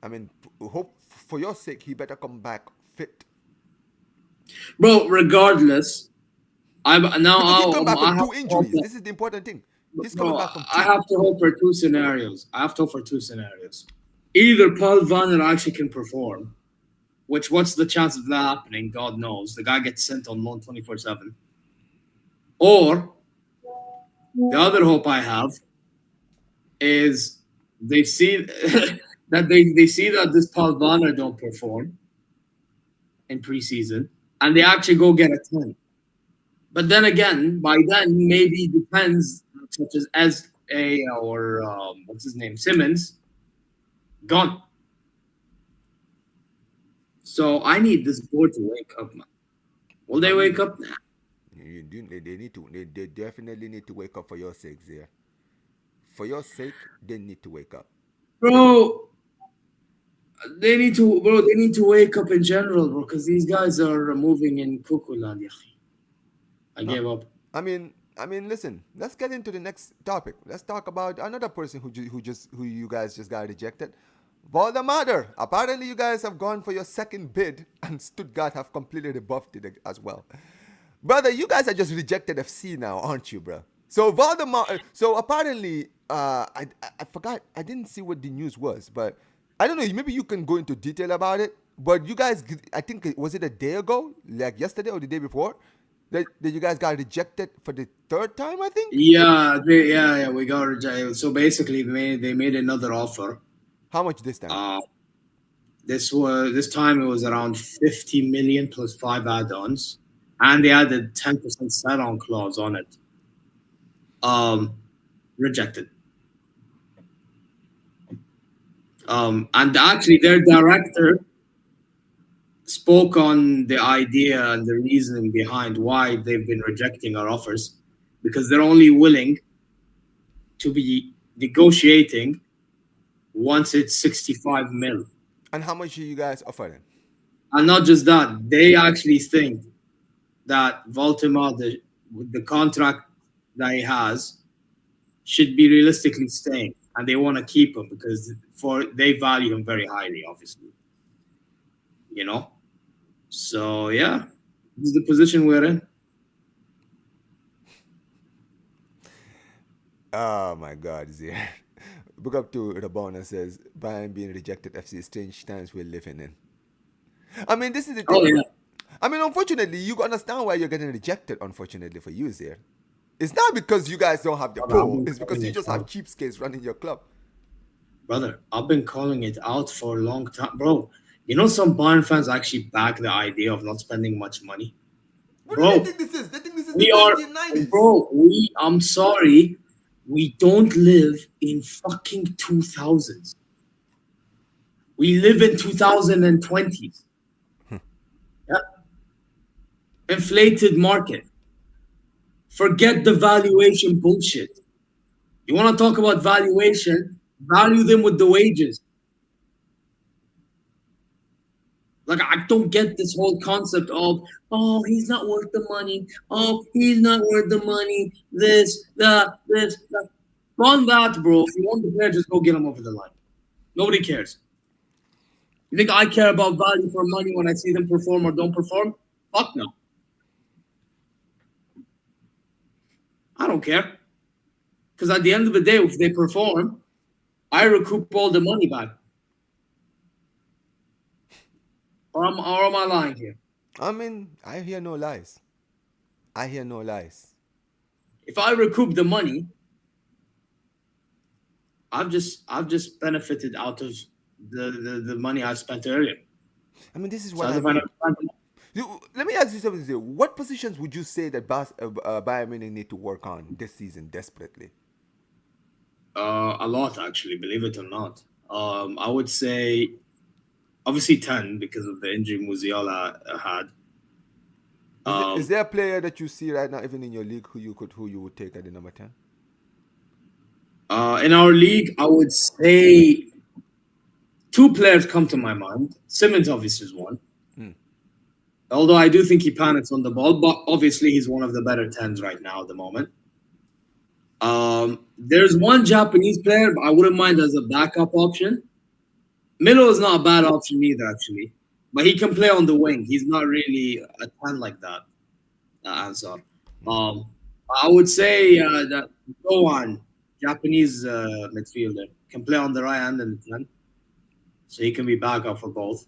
I mean, hope for your sake, he better come back fit Bro, regardless, because he come back I from have two to hope injuries. that, This is the important thing. He's coming bro, back from I two. have to hope for two scenarios. I have to hope for two scenarios. Either Paul Vanner actually can perform, which what's the chance of that happening? God knows. The guy gets sent on loan 24/7. Or the other hope I have is they see they see that this Paul Vanner don't perform in preseason, and they actually go get a 10. But then again, by then maybe depends, such as a or what's his name, Simmons, gone. So I need this board to wake up, man. Will I they wake mean, up? Nah. they need to. They definitely need to wake up for your sake, there. For your sake, they need to wake up. Bro, they need to, bro. They need to wake up in general, bro, because these guys are moving in cuckoo land. I Uh, gave up. listen. Let's get into the next topic. Let's talk about another person who you guys just got rejected. Voldemort. Apparently, you guys have gone for your second bid, and Stuttgart have completely rebuffed it as well. Brother, you guys are just rejected FC now, aren't you, bro? So Voldemort. So apparently, I forgot. I didn't see what the news was, but I don't know. Maybe you can go into detail about it. But you guys, I think was it a day ago, like yesterday or the day before, that you guys got rejected for the third time, I think. Yeah, we got rejected. So basically, they made another offer. How much this time? Uh, this time it was around 50 million plus five add-ons, and they added 10% sell-on clause on it. Rejected. And actually, their director spoke on the idea and the reasoning behind why they've been rejecting our offers, because they're only willing to be negotiating once it's 65 mil. And how much are you guys offering? And not just that, they actually think that Voldemort, the contract that he has, should be realistically staying, and they want to keep him because they value him very highly, obviously. You know, so yeah, this is the position we're in. Oh my God, Zia. Book up to Rabona says Bayern being rejected FC strange times we're living in. I mean, this is the Oh thing. yeah, I mean, unfortunately, you understand why you're getting rejected. Unfortunately for you, Zia. It's not because you guys don't have the brother, I've pull. been It's because calling you it just have out. cheapskates running your club. Brother, I've been calling it out for a long time, bro. You know, some Bayern fans actually back the idea of not spending much money, What do they bro. think this is? They think this is the We are, 1990s. bro. I'm sorry, we don't live in fucking 2000s. We live in 2020s. Yeah. Inflated market. Forget the valuation bullshit. You want to talk about valuation? Value them with the wages. Like, I don't get this whole concept of, oh, he's not worth the money. Oh, he's not worth the money. This, that, this, that. On that, bro. If you want the player, just go get him over the line. Nobody cares. You think I care about value for money when I see them perform or don't perform? Fuck no. I don't care. Because at the end of the day, if they perform, I recoup all the money back. Or am I lying here? I mean, I hear no lies. I hear no lies. If I recoup the money, I've just benefited out of the money I spent earlier. I mean, this is So what as I if I mean. never spent it. Let me ask you something. Zia. What positions would you say that Bayern Munich need to work on this season desperately? A lot actually, believe it or not. I would say obviously 10 because of the injury Musiala had. Is Um, there a player that you see right now, even in your league, who you would take at the number 10? in our league, I would say two players come to my mind. Simmons obviously is one. Hmm. Although I do think he panics on the ball, but obviously he's one of the better tens right now at the moment. There's one Japanese player, but I wouldn't mind as a backup option. Milo is not a bad option either, actually, but he can play on the wing. He's not really a ten like that. Answer. Um, I would say that go on Japanese midfielder can play on the right hand and the ten, so he can be backup for both.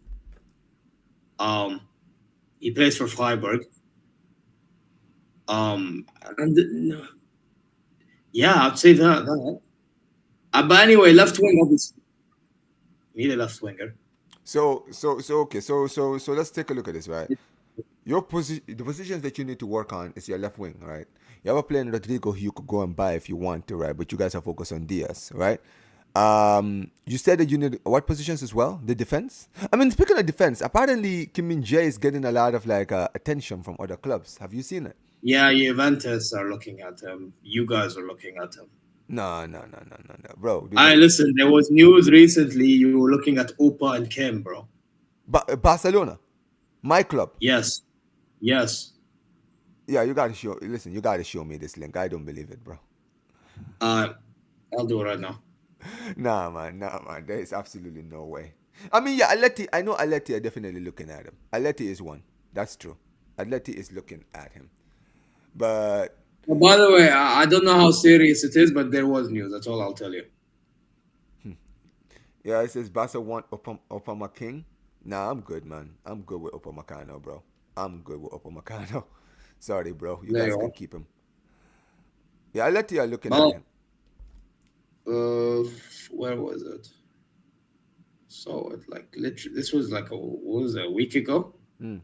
Um, he plays for Freiburg. And yeah, I'd say that. But anyway, left wing obviously. We need a left winger. Okay, so let's take a look at this, right? The positions that you need to work on is your left wing, right? You have a player in Rodrigo who you could go and buy if you want to, right? But you guys are focused on Diaz, right? You said that you need what positions as well? The defense. I mean, speaking of defense, apparently Kim Min Jae is getting a lot of like attention from other clubs. Have you seen it? Yeah, Juventus are looking at him. You guys are looking at him. No, bro. I listen. There was news recently. You were looking at Opa and Kim, bro. Barcelona, my club. Yes, yes. Yeah, you gotta show. Listen, you gotta show me this link. I don't believe it, bro. Uh, I'll do it right now. Nah, man. There is absolutely no way. I mean, yeah, Aleti. I know Aleti are definitely looking at him. Aleti is one. That's true. Aleti is looking at him. But Well, by the way, I don't know how serious it is, but there was news. That's all I'll tell you. yeah, it says Barca want Opama King. Nah, I'm good, man. I'm good with Opamecano, bro. I'm good with Opamecano. Sorry, bro. You There guys you can are. keep him. Yeah, Aleti are looking at Well, him. uh, where was it? So it like literally, this was like what was it, a week ago? Mm.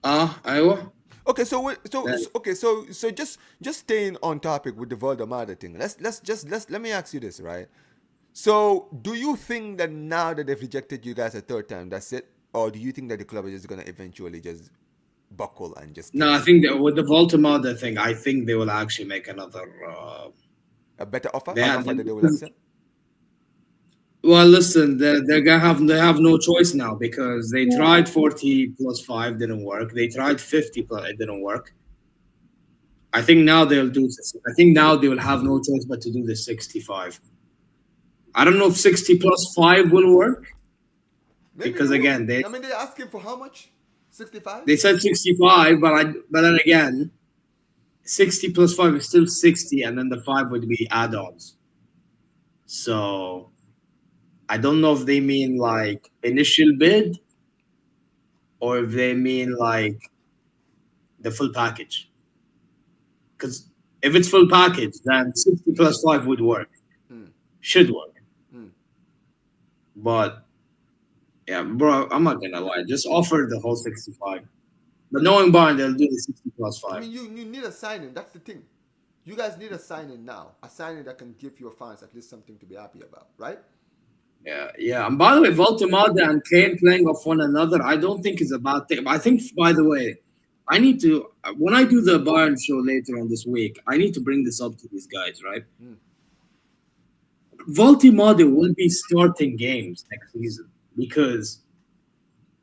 Iowa. Okay, Then so just staying on topic with the Voldemort thing. Let me ask you this, right? So, do you think that now that they've rejected you guys a third time, that's it, or do you think that the club is just gonna eventually just buckle and just no, I cancel think that with the Baltimore thing, I think they will actually make another. a better offer, They an have, offer that they will accept? well, listen, they're gonna have they have no choice now because they tried 40 plus 5 didn't work. They tried 50 plus it didn't work. I think now they'll do this. I think now they will have no choice but to do the 65. I don't know if 60 plus 5 will work Maybe because it will. again I mean, they're asking for how much? 65? they said 65, but then again 60 plus 5 is still 60, and then the 5 would be add-ons. So I don't know if they mean like initial bid or if they mean like the full package. Because if it's full package, then 60 plus 5 would work, Hmm. should work. Hmm. But yeah, bro, I'm not gonna lie. Just offer the whole 65. But knowing Bayern, they'll do the 60 plus I 5. mean, you need a signing. That's the thing. You guys need a signing now. A signing that can give your fans at least something to be happy about, right? Yeah, yeah. And by the way, Voltemade and Kane playing off one another, I don't think is a bad thing. I think, by the way, I need to when I do the Bayern show later on this week, I need to bring this up to these guys, right? Hmm. Voltemade will be starting games next season because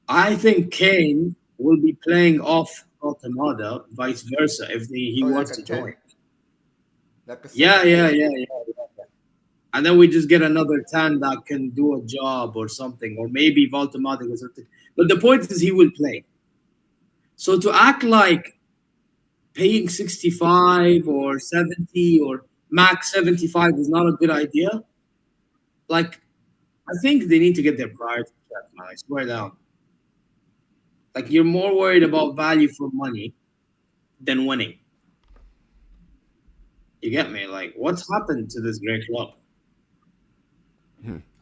I think Kane will be playing off Voltemade, vice versa, if he Oh, like wants a to 10. join. Like a Yeah, second yeah, 10. yeah, yeah. And then we just get another 10 that can do a job or something, or maybe Voltemade or something. But the point is, he will play. So to act like paying 65 or 70 or max 75 is not a good idea, like, I think they need to get their priorities checked, man. I swear down. Like, you're more worried about value for money than winning. You get me? Like, what's happened to this great club?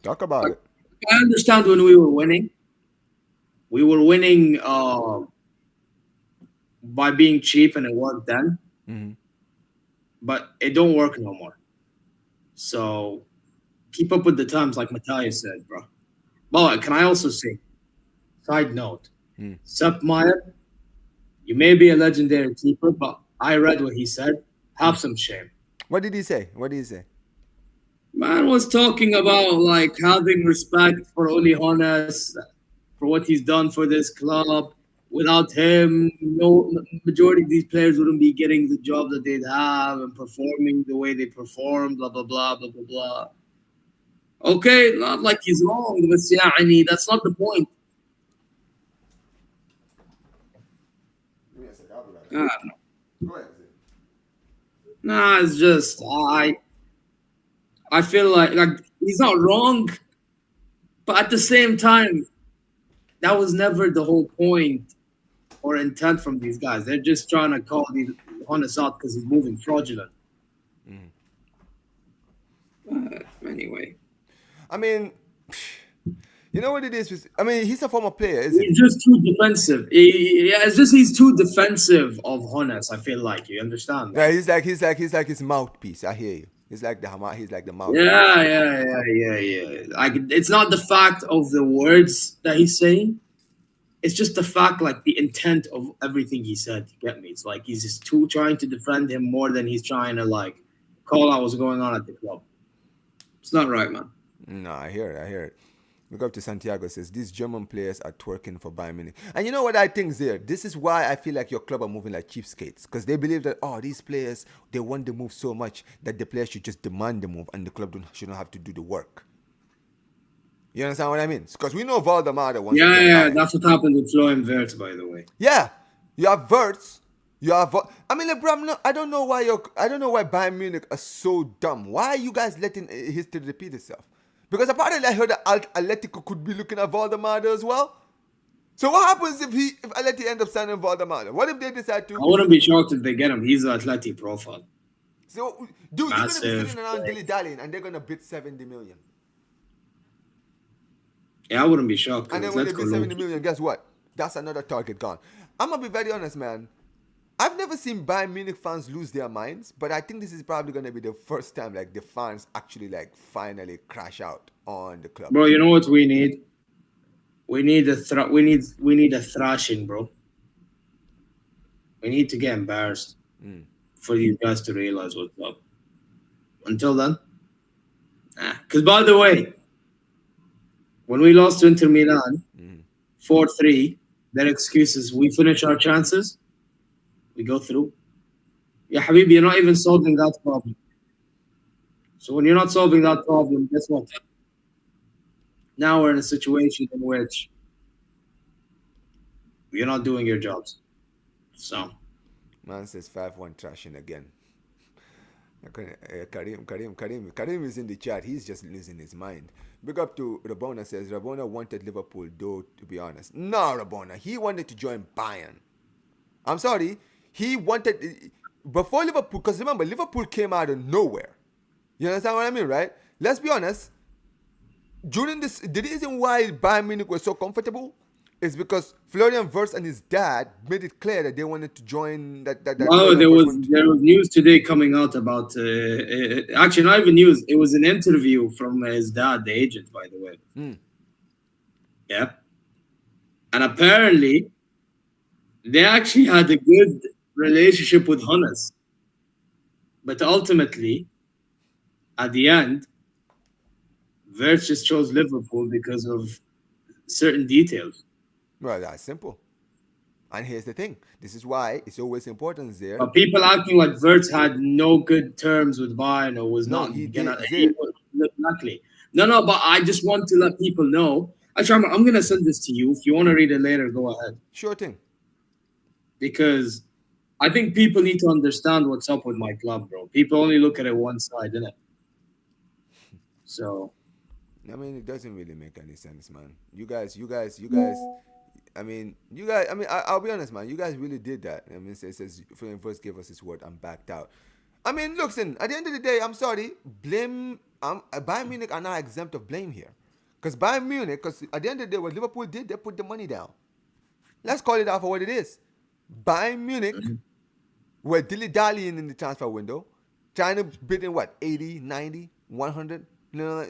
Talk about Like, it. I understand when we were winning. We were winning by being cheap, and it worked then. Mm-hmm. But it don't work no more. So keep up with the times, like Matthias said, bro. Well, can I also say, side note, Mm. Sepp Meyer, you may be a legendary keeper, but I read what he said. Have some shame. What did he say? What did he say? Man was talking about like having respect for Oli Hones, for what he's done for this club. Without him, no majority of these players wouldn't be getting the job that they'd have and performing the way they perform. Blah blah blah blah blah blah. Okay, not like he's wrong, but يعني, that's not the point. Give me a second. I'll be right back. Uh, Go ahead. nah, it's just I feel like he's not wrong, but at the same time, that was never the whole point or intent from these guys. They're just trying to call these Honest out because he's moving fraudulent. Anyway, I mean, you know what it is? I mean, he's a former player, isn't he? he's just too defensive. Yeah, it's just he's too defensive of Honest. I feel like you understand Yeah, that. he's like his mouthpiece. I hear you. He's like the mouthpiece. Yeah. Like it's not the fact of the words that he's saying. It's just the fact, like the intent of everything he said. You get me? It's like he's just too trying to defend him more than he's trying to like call out what's going on at the club. It's not right, man. No, I hear it. I hear it. Look up to Santiago says these German players are twerking for Bayern Munich. And you know what I think there? This is why I feel like your club are moving like cheapskates. Because they believe that, oh, these players, they want the move so much that the players should just demand the move and the club shouldn't have to do the work. You understand what I mean? Because we know Valdemar wants to join Yeah. Bayern. That's what happened with Florian Wirtz, by the way. Yeah, you have Wirtz. You have. I mean, like, bro, I don't know why Bayern Munich are so dumb. Why are you guys letting history repeat itself? Because apparently I heard that Atletico could be looking at Valdemar as well. So what happens if Atleti end up signing Valdemar? What if they decide to? I wouldn't be shocked if they get him. He's an athletic profile. So, dude, you're gonna be Massive. sitting around dilly dallying, and they're gonna bid 70 million. Yeah, I wouldn't be shocked. And then when they bid 70 million, guess what? That's another target gone. I'm gonna be very honest, man. I've never seen Bayern Munich fans lose their minds, but I think this is probably gonna be the first time like the fans actually like finally crash out on the club. Bro, you know what we need? We need a thrashing, bro. We need to get embarrassed for these guys to realize what's up. Until then, because by the way, when we lost to Inter Milan 4-3, their excuses: we finish our chances, we go through. Yeah, Habibi, you're not even solving that problem. So when you're not solving that problem, guess what? Now we're in a situation in which you're not doing your jobs. So Man says 5-1 trashing again. Karim is in the chat. He's just losing his mind. Big up to Rabona says Rabona wanted Liverpool, though, to be honest. No, Rabona. He wanted to join Bayern. I'm sorry. He wanted before Liverpool, because remember, Liverpool came out of nowhere. You understand what I mean, right? Let's be honest. During this, the reason why Bayern Munich was so comfortable is because Florian Wirtz and his dad made it clear that they wanted to join that. oh, there was news today coming out about actually not even news. It was an interview from his dad, the agent, by the way. Yeah, and apparently they actually had a good relationship with Hannes, but ultimately, at the end, Wirtz just chose Liverpool because of certain details. Well, that's simple. And here's the thing. This is why it's always important there. But people acting like Wirtz had no good terms with Bayern or was not. He did. Exactly. No, but I just want to let people know. Actually, I'm going to send this to you. If you want to read it later, go ahead. Sure thing. Because I think people need to understand what's up with my club, bro. People only look at it one side, innit? So. I mean, it doesn't really make any sense, man. You guys. I mean, I'll be honest, man. You guin really did that. I mean, it says Florian Wirtz gave us his word and backed out. I mean, look, at the end of the day, I'm sorry. Blame. Bayern Munich are not exempt of blame here. Because Bayern Munich, because at the end of the day, what Liverpool did, they put the money down. Let's call it out for what it is. Bayern Munich were dilly-dallying in the transfer window, trying to bid in what, 80, 90, 100,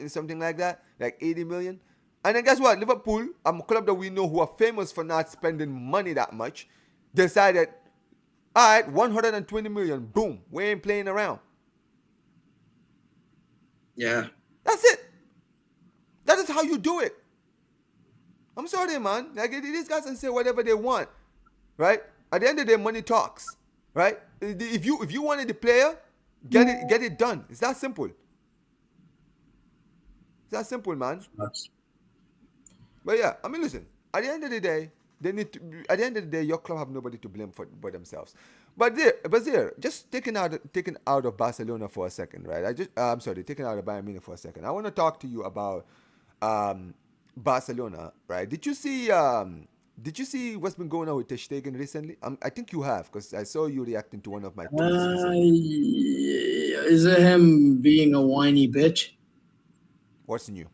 something like that, like 80 million. And then guess what? Liverpool, a club that we know who are famous for not spending money that much, decided, all right, 120 million, boom, we ain't playing around. Yeah. That's it. That is how you do it. I'm sorry, man. Like, these guys can say whatever they want. right? At the end of the day, money talks, right? If you wanted the player, get it done. It's that simple. It's that simple, man. That's- But yeah, I mean, listen. At the end of the day, they need to. At the end of the day, your club have nobody to blame for but themselves. But there, just taking out of Barcelona for a second, right? I'm sorry, taking out of Bayern Munich for a second. I want to talk to you about um, Barcelona, right? Did you see what's been going on with Ter Stegen recently? I think you have, because I saw you reacting to one of my tweets recently. Is it him being a whiny bitch? What's new?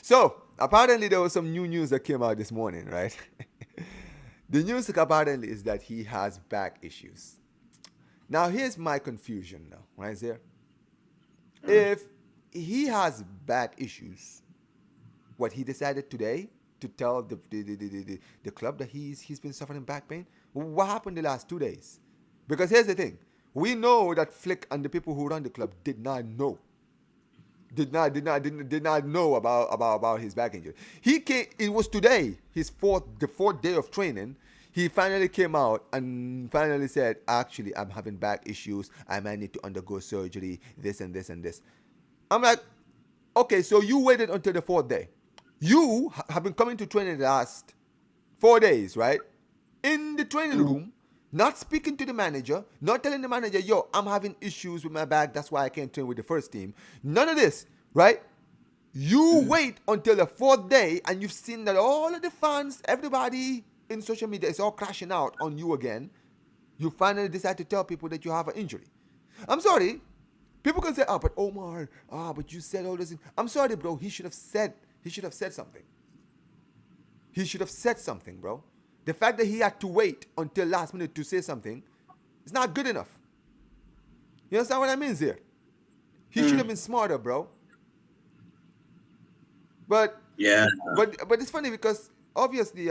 So apparently there was some new news that came out this morning, right? The news apparently is that he has back issues. Now here's my confusion now, right there. If he has back issues, what he decided today to tell the club that he's been suffering back pain. What happened the last 2 days? Because here's the thing: we know that Flick and the people who run the club did not know about his back injury. He came. It was today, the fourth day of training. He finally came out and finally said, "Actually, I'm having back issues. I might need to undergo surgery. This and this and this." I'm like, okay, so you waited until the fourth day. You have been coming to training the last 4 days, right? In the training room, not speaking to the manager, not telling the manager, yo, I'm having issues with my back. That's why I can't train with the first team. None of this, right? You wait until the fourth day and you've seen that all of the fans, everybody in social media is all crashing out on you again. You finally decide to tell people that you have an injury. I'm sorry. People can say, but Omar, but you said all this. I'm sorry, bro. He should have said something. He should have said something, bro. The fact that he had to wait until last minute to say something is not good enough. You understand what I mean, Zir? He should have been smarter, bro. But Yeah. but it's funny because obviously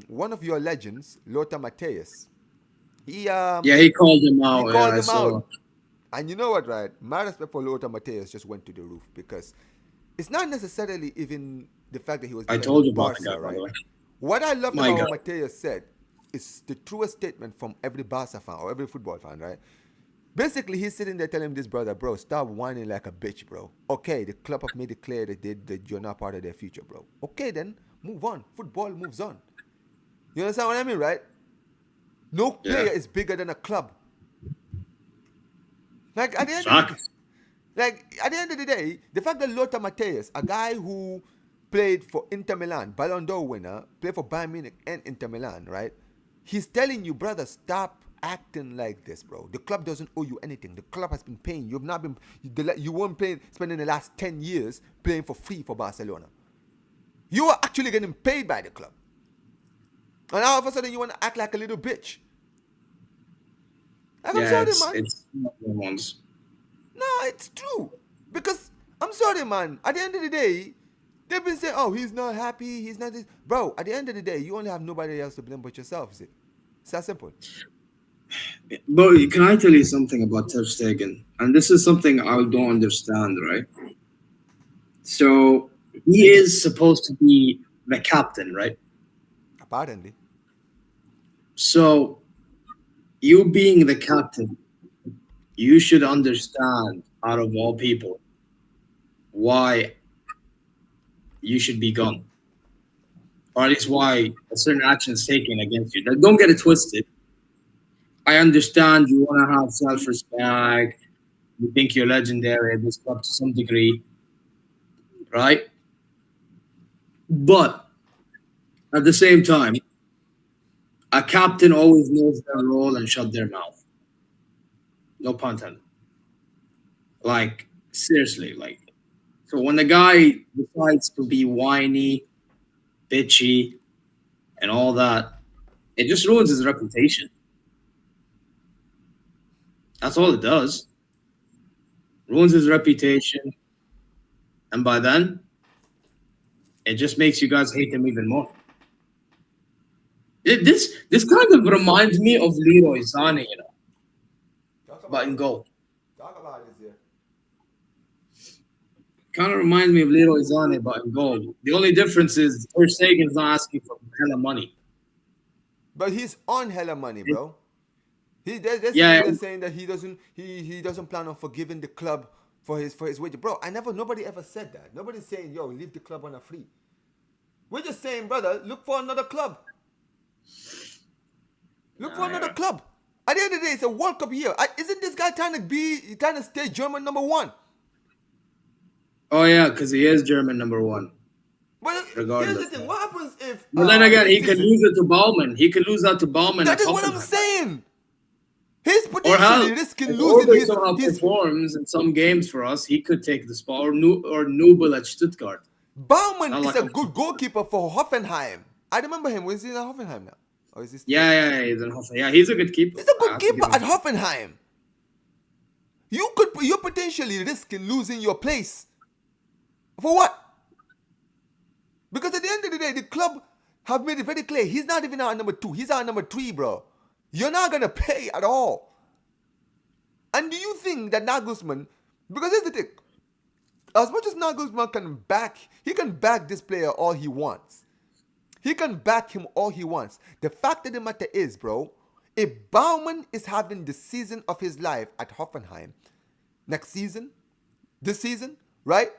one of your legends, Lothar Matthäus, he Yeah, he called him he out. Yeah, called I him out. saw. And you know what, right? My respect for Lothar Matthäus just went to the roof because it's not necessarily even the fact that he was I defending told you about the guy, Barca, by the right? way. What I loved My about God. what Matthäus said is the truest statement from every Barca fan or every football fan, right? Basically, he's sitting there telling this brother, bro, stop whining like a bitch, bro. Okay, the club have made it clear that you're not part of their future, bro. Okay, then move on. Football moves on. You understand what I mean, right? No Yeah. player is bigger than a club. Like at the end of the Facts. Like, at the end of the day, the fact that Lothar Matthäus, a guy who played for Inter Milan, Ballon d'Or winner, played for Bayern Munich and Inter Milan, right? He's telling you, brother, stop acting like this, bro. The club doesn't owe you anything. The club has been paying. You've not been, you weren't playing, spending the last 10 years playing for free for Barcelona. You are actually getting paid by the club. And all of a sudden you want to act like a little bitch. Like, I'm Yeah, sorry, it's man. it's not the ones. No, it's true. Because I'm sorry, man. At the end of the day, they've been saying, "Oh, he's not happy. He's not this." Bro, at the end of the day, you only have nobody else to blame but yourself. Is it? It's that simple. But can I tell you something about Ter Stegen? And this is something I don't understand, right? So he is supposed to be the captain, right? Apparently, So you being the captain, you should understand, out of all people, why you should be gone, or at least why a certain action is taken against you. Now, don't get it twisted. I understand you want to have self-respect. You think you're legendary at this club to some degree, right? But at the same time, a captain always knows their role and shut their mouth. No pun intended. Like seriously, like so when the guy decides to be whiny, bitchy, and all that, it just ruins his reputation. That's all it does. Ruins his reputation, and by then, it just makes you guys hate him even more. This kind of reminds me of Leroy Sané, talk but about in it. goal. Talk about it, yeah. Kind of reminds me of Leroy Sané, but in goal. The only difference is Ter Stegen's not asking for hella money. But he's on hella money, bro. They're Yeah, sitting there saying that he doesn't plan on forgiving the club for his wage. Bro, nobody ever said that. Nobody's saying, yo, leave the club on a free. We're just saying, brother, look for another club. Look for another yeah. club. At the end of the day, it's a World Cup year. Isn't this guy trying to stay German number one? Oh yeah, because he is German number one, But here's the regardless. thing: what happens if But then again, this he could season? lose it to Bauman. He could lose that to Bauman That at is what I'm Hoffenheim. saying. He's Or hell, potentially risking if losing Orberg somehow his performs in some games for us, he could take the spot. Or Nubel at Stuttgart. Bauman Not is like a a, good goalkeeper for Hoffenheim. I remember him. Was he in Hoffenheim now? Or is he still? yeah, he's in Hoffenheim. Yeah, he's a good keeper. He's a I good have to keeper give him at credit. Hoffenheim. You're potentially risking losing your place. For what? Because at the end of the day, the club have made it very clear he's not even our number 2. He's our number 3, bro. You're not gonna play at all. And do you think that Nagelsmann? Because here's the thing: as much as Nagelsmann he can back this player all he wants. He can back him all he wants. The fact of the matter is, bro, if Baumann is having the season of his life at Hoffenheim next season, this season, right?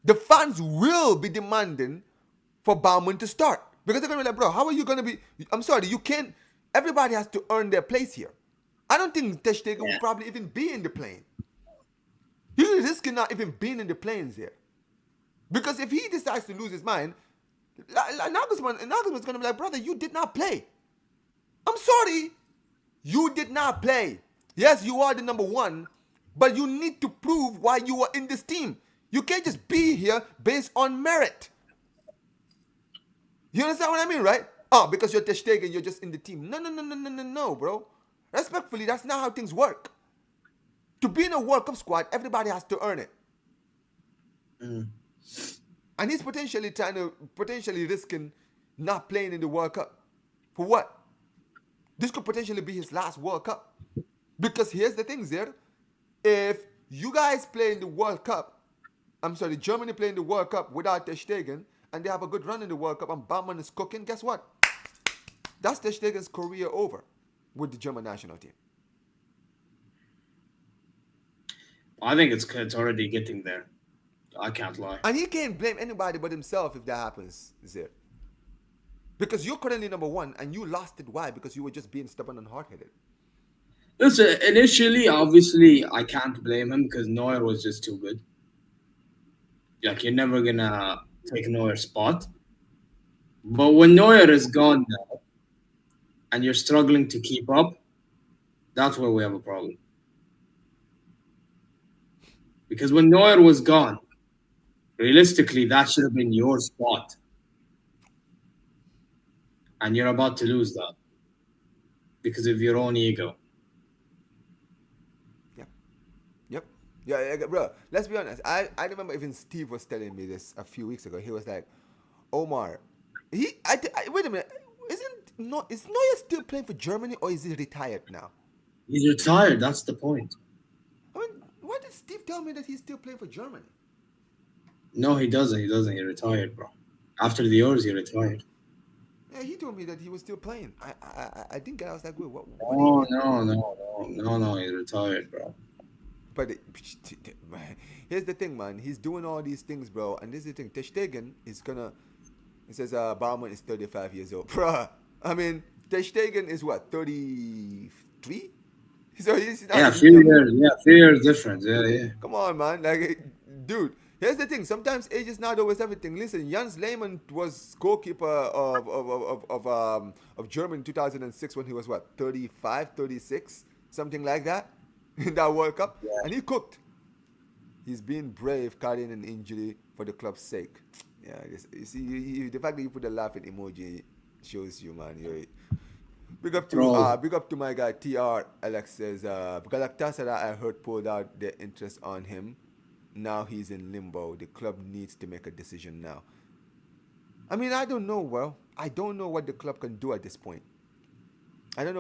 The fans will be demanding for Baumann to start. Because they're going to be like, bro, how are you going to be? I'm sorry, you can't. Everybody has to earn their place here. I don't think Ter Stegen will probably even be in the plane. He's risking not even being in the planes here. Because if he decides to lose his mind, Nagelsmann's going to be like, brother, you did not play. I'm sorry. You did not play. Yes, you are the number 1, but you need to prove why you are in this team. You can't just be here based on merit. You understand what I mean, right? Oh, because you're Ter Stegen, you're just in the team. No, bro. Respectfully, that's not how things work. To be in a World Cup squad, everybody has to earn it. And he's potentially risking not playing in the World Cup. For what? This could potentially be his last World Cup. Because here's the thing, Zeer. If you guys play in the World Cup, Germany play in the World Cup without Ter Stegen, and they have a good run in the World Cup, and Baumann is cooking, guess what? That's Ter Stegen's career over with the German national team. I think it's already getting there. I can't lie. And he can't blame anybody but himself if that happens, Zeer. Because you're currently number 1, and you lost it. Why? Because you were just being stubborn and hard-headed. Listen, initially, obviously, I can't blame him because Neuer was just too good. Like, you're never gonna take Neuer's spot. But when Neuer is gone now, and you're struggling to keep up, that's where we have a problem. Because when Neuer was gone, realistically, that should have been your spot. And you're about to lose that because of your own ego. Yep. Yeah, bro. Let's be honest. I remember even Steve was telling me this a few weeks ago. He was like, Omar, wait a minute. Is Neuer still playing for Germany, or is he retired now? He's retired. That's the point. I mean, why did Steve tell me that he's still playing for Germany? No, he doesn't. He doesn't. He retired, bro. After the Euros, he retired. Yeah, he told me that he was still playing. I think I was like, wait, what? No. He's retired, bro. But here's the thing, man. He's doing all these things, bro. And this is the thing. Ter Stegen is gonna. It says Baumann is 35 years old, bruh. I mean, Ter Stegen is what, 33? So he's not Yeah, a even few young. years. Yeah, a few years difference. Yeah. Come on, man. Like, dude. Here's the thing. Sometimes age is not always everything. Listen, Jens Lehmann was goalkeeper of Germany in 2006 when he was what, 35, 36, something like that, in that World Cup, Yeah. and he cooked. He's being brave, carrying an injury for the club's sake. Yeah, you see, the fact that you put the laughing emoji shows you, man. Bro, Big up to my guy TR. Alex says, Galatasaray, I heard, pulled out their interest on him. Now he's in limbo. The club needs to make a decision now. I mean, I don't know. Well, I don't know what the club can do at this point. Yo,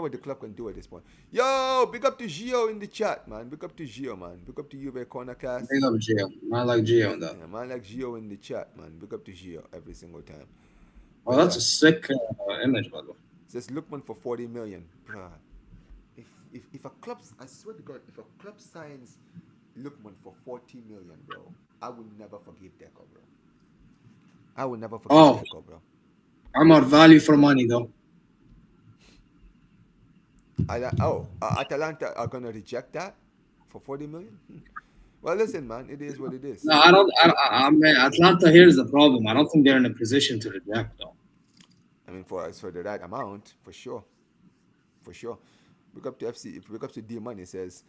big up to Gio in the chat, man. Big up to Gio, man. Big up to Juve Cornercast. big up Gio. I like Gio on that. Yeah, man, like Gio in the chat, man. Big up to Gio every single time. Oh, But that's yeah, a sick image, by the way. Says Lookman for 40 million. Bruh. If a club, I swear to God, if a club signs Lookman for 40 million, bro, I will never forgive Deco, bro. I will never forgive Oh, Deco, bro. I'm out value for money though. Atalanta are gonna reject that for 40 million. Well, listen, man, it is what it is. No, I don't. I mean, Atlanta. Here's the problem. I don't think they're in a position to reject though. I mean, for the right amount, for sure, for sure. Look up to FC. If we look up to D Money, it says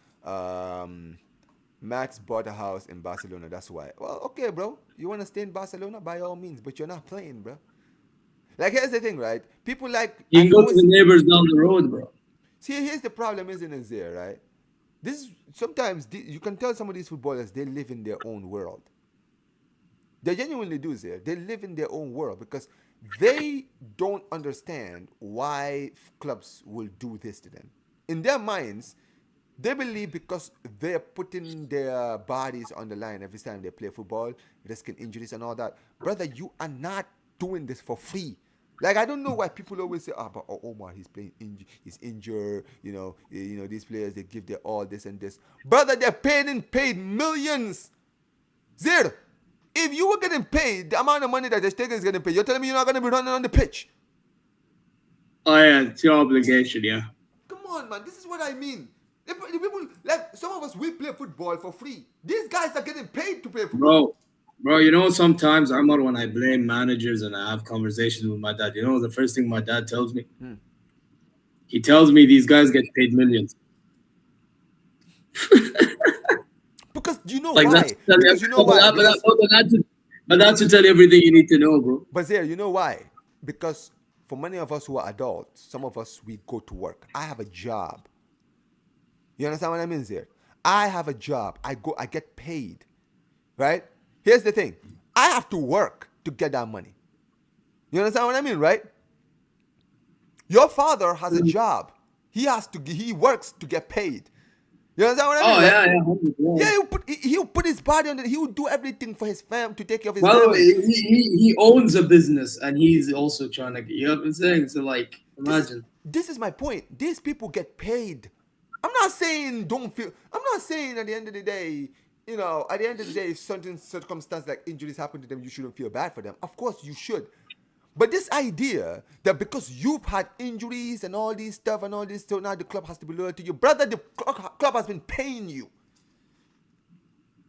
Max bought a house in Barcelona. That's why. Well, okay, bro. You want to stay in Barcelona by all means, but you're not playing, bro. Like here's the thing, right? People like You I can go know to the it's neighbors down the road, bro. see. Here's the problem, isn't it, there, right? This sometimes you can tell some of these footballers they live in their own world. They genuinely do, there. They live in their own world because they don't understand why clubs will do this to them. In their minds, they believe because they're putting their bodies on the line every time they play football, risking injuries and all that. Brother, you are not doing this for free. Like I don't know why people always say, "Ah, but Omar, he's playing, he's injured." These players they give their all, this and this. Brother, they're paid millions. Zero. If you were getting paid the amount of money that the Stegen is getting paid, you're telling me you're not going to be running on the pitch? Oh yeah, it's your obligation. Yeah. Come on, man. This is what I mean. The people like some of us we play football for free. These guys are getting paid to play football. Bro, you know, sometimes I'm out when I blame managers and I have conversations with my dad. You know, the first thing my dad tells me? He tells me these guys get paid millions. Because you know Like why? that's to tell you, Because you know why? Because but that's to tell you everything you need to know, bro. but there, you know why? Because for many of us who are adults, some of us we go to work. I have a job. You understand what I mean, Zir? I have a job. I get paid. Right? Here's the thing. I have to work to get that money. You understand what I mean, right? Your father has a job. He works to get paid. You understand what I mean? Oh Right? yeah, yeah, 100%. Yeah, he'll put his body on it. He will do everything for his fam to take care of his By the way, family. he owns a business and he's also trying to. You know what I'm saying? So like, This is imagine. this is my point. These people get paid. I'm not saying don't feel. I'm not saying at the end of the day, at the end of the day, if certain circumstance like injuries happen to them, you shouldn't feel bad for them. Of course, you should. But this idea that because you've had injuries and all these stuff and all this, so now the club has to be loyal to you, brother. The club has been paying you.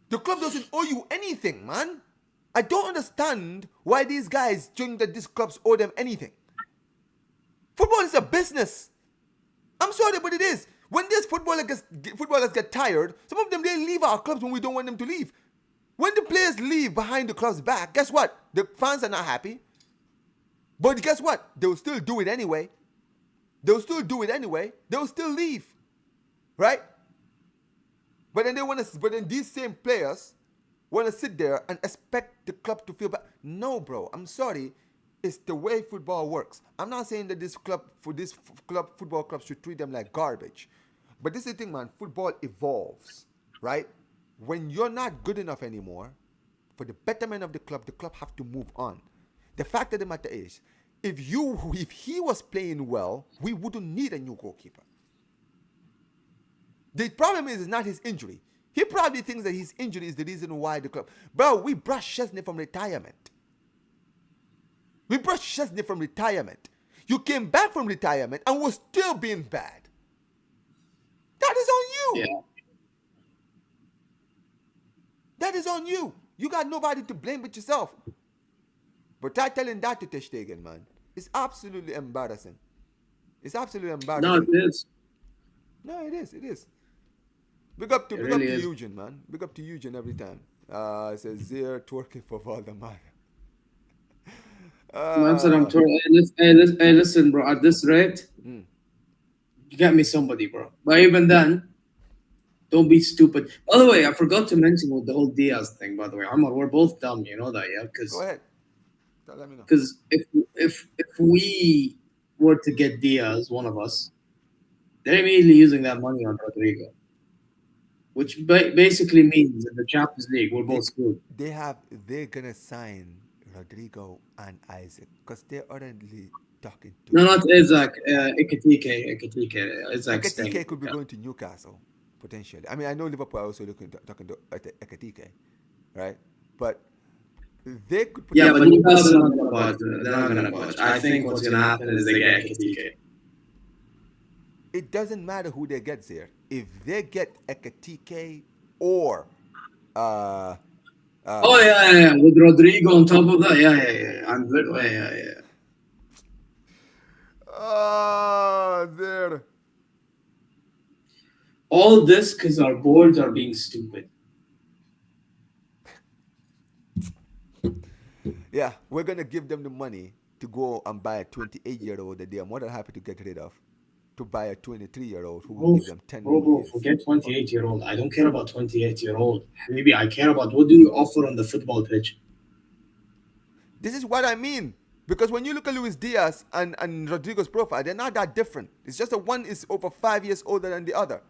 The club doesn't owe you anything, man. I don't understand why these guys think that these clubs owe them anything. Football is a business. I'm sorry, but it is. When these footballers get tired, some of them they leave our clubs when we don't want them to leave. When the players leave behind the club's back, guess what? The fans are not happy. But guess what? They'll still do it anyway. They'll still do it anyway. They'll still leave. Right? But then these same players want to sit there and expect the club to feel bad. No, bro. I'm sorry. It's the way football works. I'm not saying that football club should treat them like garbage. But this is the thing, man. Football evolves, right? When you're not good enough anymore, for the betterment of the club have to move on. The fact of the matter is, if he was playing well, we wouldn't need a new goalkeeper. The problem is not his injury. He probably thinks that his injury is the reason why the club. Bro, we brushed Chesney from retirement. We brushed Chesney from retirement. You came back from retirement and was still being bad. That is on you. Yeah. That is on you. You got nobody to blame but yourself. But try telling that to Ter Stegen, man. It's absolutely embarrassing. It's absolutely No, it embarrassing. is. No, it is. It is. Big up It really to is. Eugene, man. Big up to Eugene every time. It says Zeer twerking for Valdemar. Man said I'm torn. Hey, listen, bro. At this rate, you get me somebody, bro. But even then, don't be stupid. By the way, I forgot to mention with the whole Diaz thing. By the way, Amar, we're both dumb. You know that, yeah? Go ahead. Let me know. Because if we were to get Diaz, one of us, they're immediately using that money on Rodrigo, which basically means in the Champions League we're both screwed. They're gonna sign Rodrigo and Isaac because they're already talking to No, you. not Isaac. Ekatike. Isaac's Ekatike thing. could be going to Newcastle potentially. I mean, I know Liverpool are also looking talking to Ekatike, right? But they could Yeah, but potentially. Newcastle are not gonna budge. They're not gonna budge. I think what's gonna happen is they get Ekatike. It doesn't matter who they get there. If they get Ekatike or uh, Oh uh, yeah. With Rodrigo on top of that, yeah. I'm good. Yeah. there. All this because our boards are being stupid. Yeah, we're gonna give them the money to go and buy a 28-year-old that they are more than happy to get rid of, to buy a 23-year-old who will Bro, give them 10 more years. forget Fuck. 28-year-old. I don't care about 28-year-old. Maybe I care about what do you offer on the football pitch. This is what I mean. Because when you look at Luis Diaz and Rodrigo's profile, they're not that different. It's just that one is over 5 years older than the other.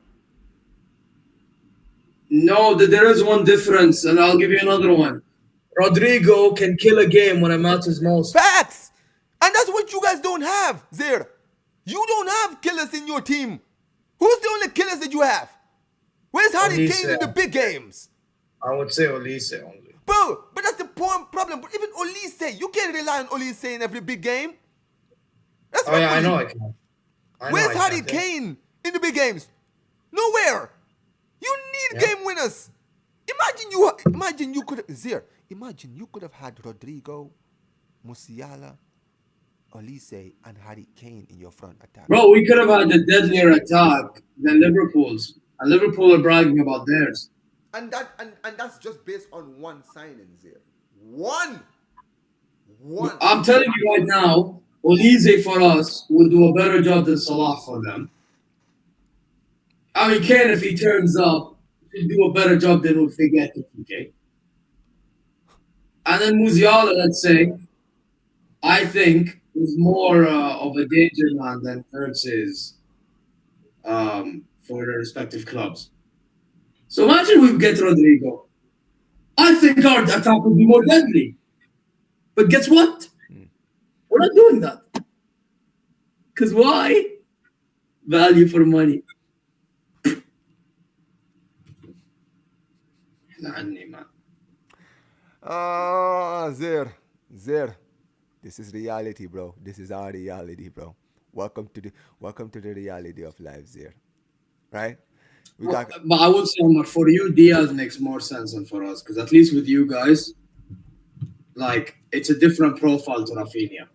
No, there is one difference, and I'll give you another one. Rodrigo can kill a game when it matters most. Facts! And that's what you guys don't have there. You don't have killers in your team. Who's the only killers that you have? Where's Harry Kane in the big games? I would say Olise only. Bro, but that's the problem. But even Olise, you can't rely on Olise in every big game. That's Oh yeah, I know I can. Where's Harry Kane in the big games? Nowhere. You need game winners. Imagine you could have had Rodrigo, Musiala, Olise, and Harry Kane in your front attack. Bro, we could have had a deadlier attack than Liverpool's. And Liverpool are bragging about theirs. And that's just based on one signing there. One. I'm telling you right now, Olise for us will do a better job than Salah for them. I mean, Kane, if he turns up, he'll do a better job than if they get it, okay? And then Musiala, let's say, I think is more of a danger man than Kurtz is for their respective clubs. So imagine we get Rodrigo. I think our attack would be more deadly. But guess what? We're not doing that. Because why? Value for money. Zeer. This is reality, bro. This is our reality, bro. Welcome to the reality of life, Zeer. Right? But I would say, Omar, for you, Diaz makes more sense than for us. Because at least with you guys, like, it's a different profile to Rafinha.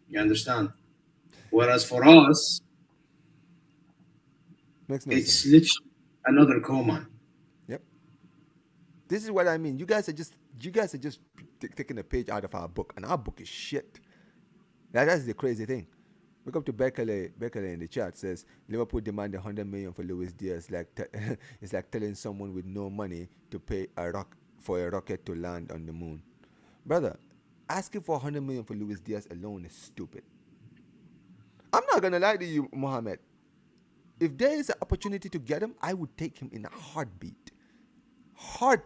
You understand? Whereas for us, it's literally another Coman. Yep. This is what I mean. You guys are just taking a page out of our book, and our book is shit. That's the crazy thing. Look up to Bekele in the chat says Liverpool demand 100 million for Luis Díaz. It's like telling someone with no money to pay for a rocket to land on the moon. Brother, asking for 100 million for Luis Díaz alone is stupid. I'm not gonna lie to you, Mohammed. If there is an opportunity to get him, I would take him in a heartbeat.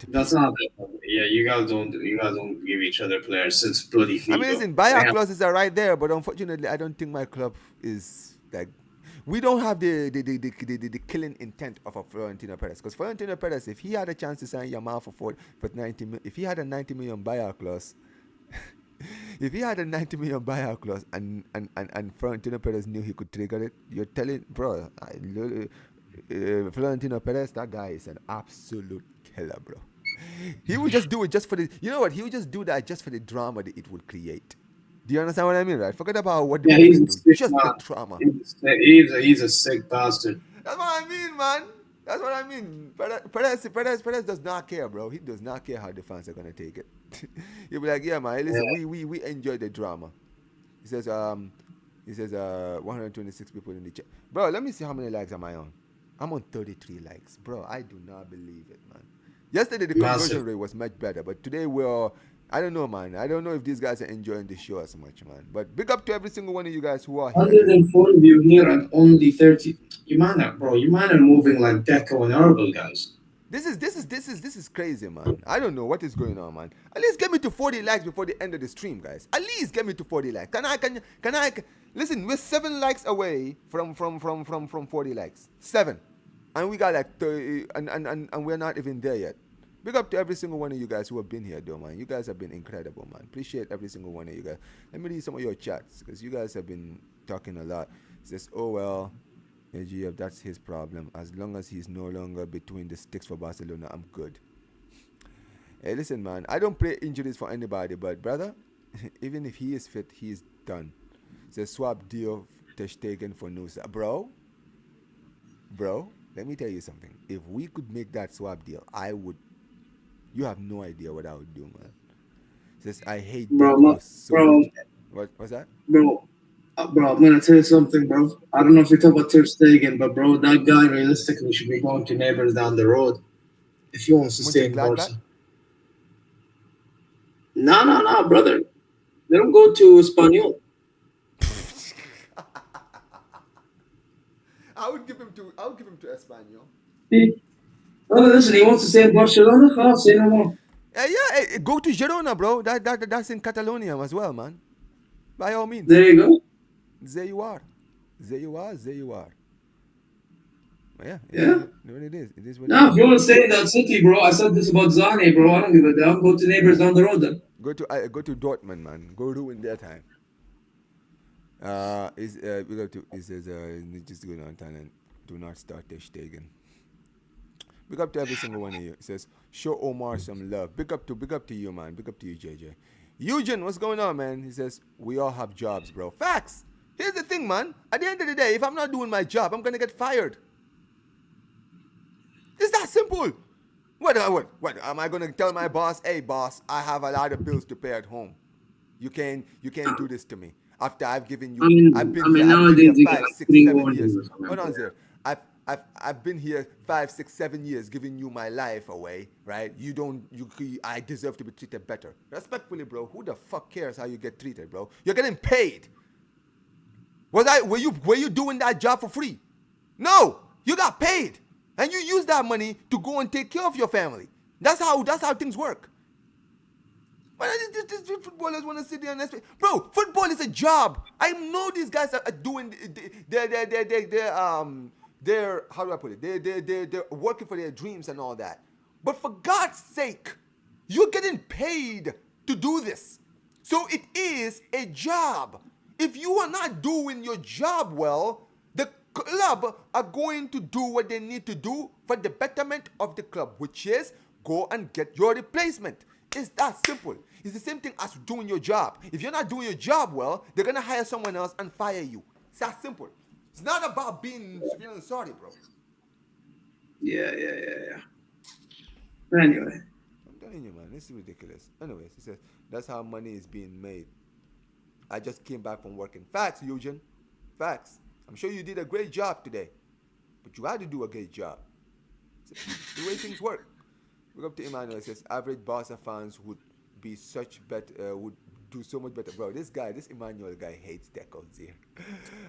That's not it. Yeah, you guys don't give each other players since bloody FIFA. I mean, listen, buyout clauses are right there, but unfortunately, I don't think my club is like. We don't have the killing intent of a Florentino Perez, because Florentino Perez, if he had a chance to sign Yamal for 90 million, if he had a 90 million buyout clause, if he had a 90 million buyout clause and Florentino Perez knew he could trigger it, you're telling, bro, Florentino Perez, that guy is an absolute killer, bro. He would just do it just for the, you know what? He would just do that just for the drama that it would create. Do you understand what I mean, right? Forget about what the he's do. Just the drama. He's a sick bastard. That's what I mean, man. That's what I mean. Perez does not care, bro. He does not care how the fans are gonna take it. He'll be like, yeah, man. Listen, we enjoy the drama. He says 126 people in the chat. Bro, let me see how many likes am I on. I'm on 33 likes, bro. I do not believe it, man. Yesterday the conversion rate was much better, but today I don't know, man. I don't know if these guys are enjoying the show as much, man. But big up to every single one of you guys who are here. 104 of you here and only 30. You man are moving like Deco and Herbal guys. This is crazy, man. I don't know what is going on, man. At least get me to 40 likes before the end of the stream, guys. At least get me to 40 likes. Can I listen? We're 7 likes away from 40 likes. 7, and we got like 30, and we're not even there yet. Big up to every single one of you guys who have been here, though, man. You guys have been incredible, man. Appreciate every single one of you guys. Let me read some of your chats because you guys have been talking a lot. It says, "Oh well, AGF, that's his problem. As long as he's no longer between the sticks for Barcelona, I'm good." Hey, listen, man. I don't pray injuries for anybody, but brother, even if he is fit, he's done. It says, "Swap deal Ter Stegen for Nusa." Bro, let me tell you something. If we could make that swap deal, I would. You have no idea what I would do, man. It says, "I hate bro, Deco so bro, much." What's that? bro. Bro, I'm gonna tell you something, bro. I don't know if you talk about Ter Stegen, but bro, that guy realistically should be going to neighbors down the road if he wants to stay in Mönchengladbach? Barca. No, no, no, brother. Let him go to Espanyol. I would give him to Espanyol. Brother, listen, he wants to stay in Barcelona. خلاص, say no more. Yeah, go to Girona, bro. That's in Catalonia as well, man. By all means. There you go. There you are. There you are. There you are. Yeah, it is Yeah. what it is. It is what it No, is. if you want to stay in that city, bro, I said this about Zane, bro. I don't give a damn. Go to neighbors down the road then. Go to Dortmund, man. Go ruin their time. We go to. It says just go down and do not start Ter Stegen. Big up to every single one of you. It says, "Show Omar some love." Big up to you, man. Big up to you, JJ. Eugene, what's going on, man? He says, "We all have jobs, bro." Facts. Here's the thing, man. At the end of the day, if I'm not doing my job, I'm gonna get fired. It's that simple. What am I gonna tell my boss? Hey, boss, I have a lot of bills to pay at home. You can't do this to me. After I've given I you, mean, I've been I here. mean, I've been here nowadays you get five, like six, three 7 years. warnings or something, Hold on, bro. there. I've been here 5, 6, 7 years, giving you my life away, right? You don't. I deserve to be treated better. Respectfully, bro. Who the fuck cares how you get treated, bro? You're getting paid. Were you doing that job for free? No, you got paid, and you use that money to go and take care of your family. That's how things work. But these footballers want to sit there and expect, bro. Football is a job. I know these guys are doing they're how do I put it? They're working for their dreams and all that. But for God's sake, you're getting paid to do this. So it is a job. If you are not doing your job well, the club are going to do what they need to do for the betterment of the club, which is go and get your replacement. It's that simple. It's the same thing as doing your job. If you're not doing your job well, they're gonna hire someone else and fire you. It's that simple. It's not about feeling sorry, bro. Yeah. Anyway, I'm telling you, man, this is ridiculous. Anyways, he says that's how money is being made. I just came back from working. Facts, Eugene. Facts. I'm sure you did a great job today, but you had to do a great job. It's the way things work. Look up to Emmanuel. It says average Barca fans would do so much better, bro. This Emmanuel guy hates Deco here.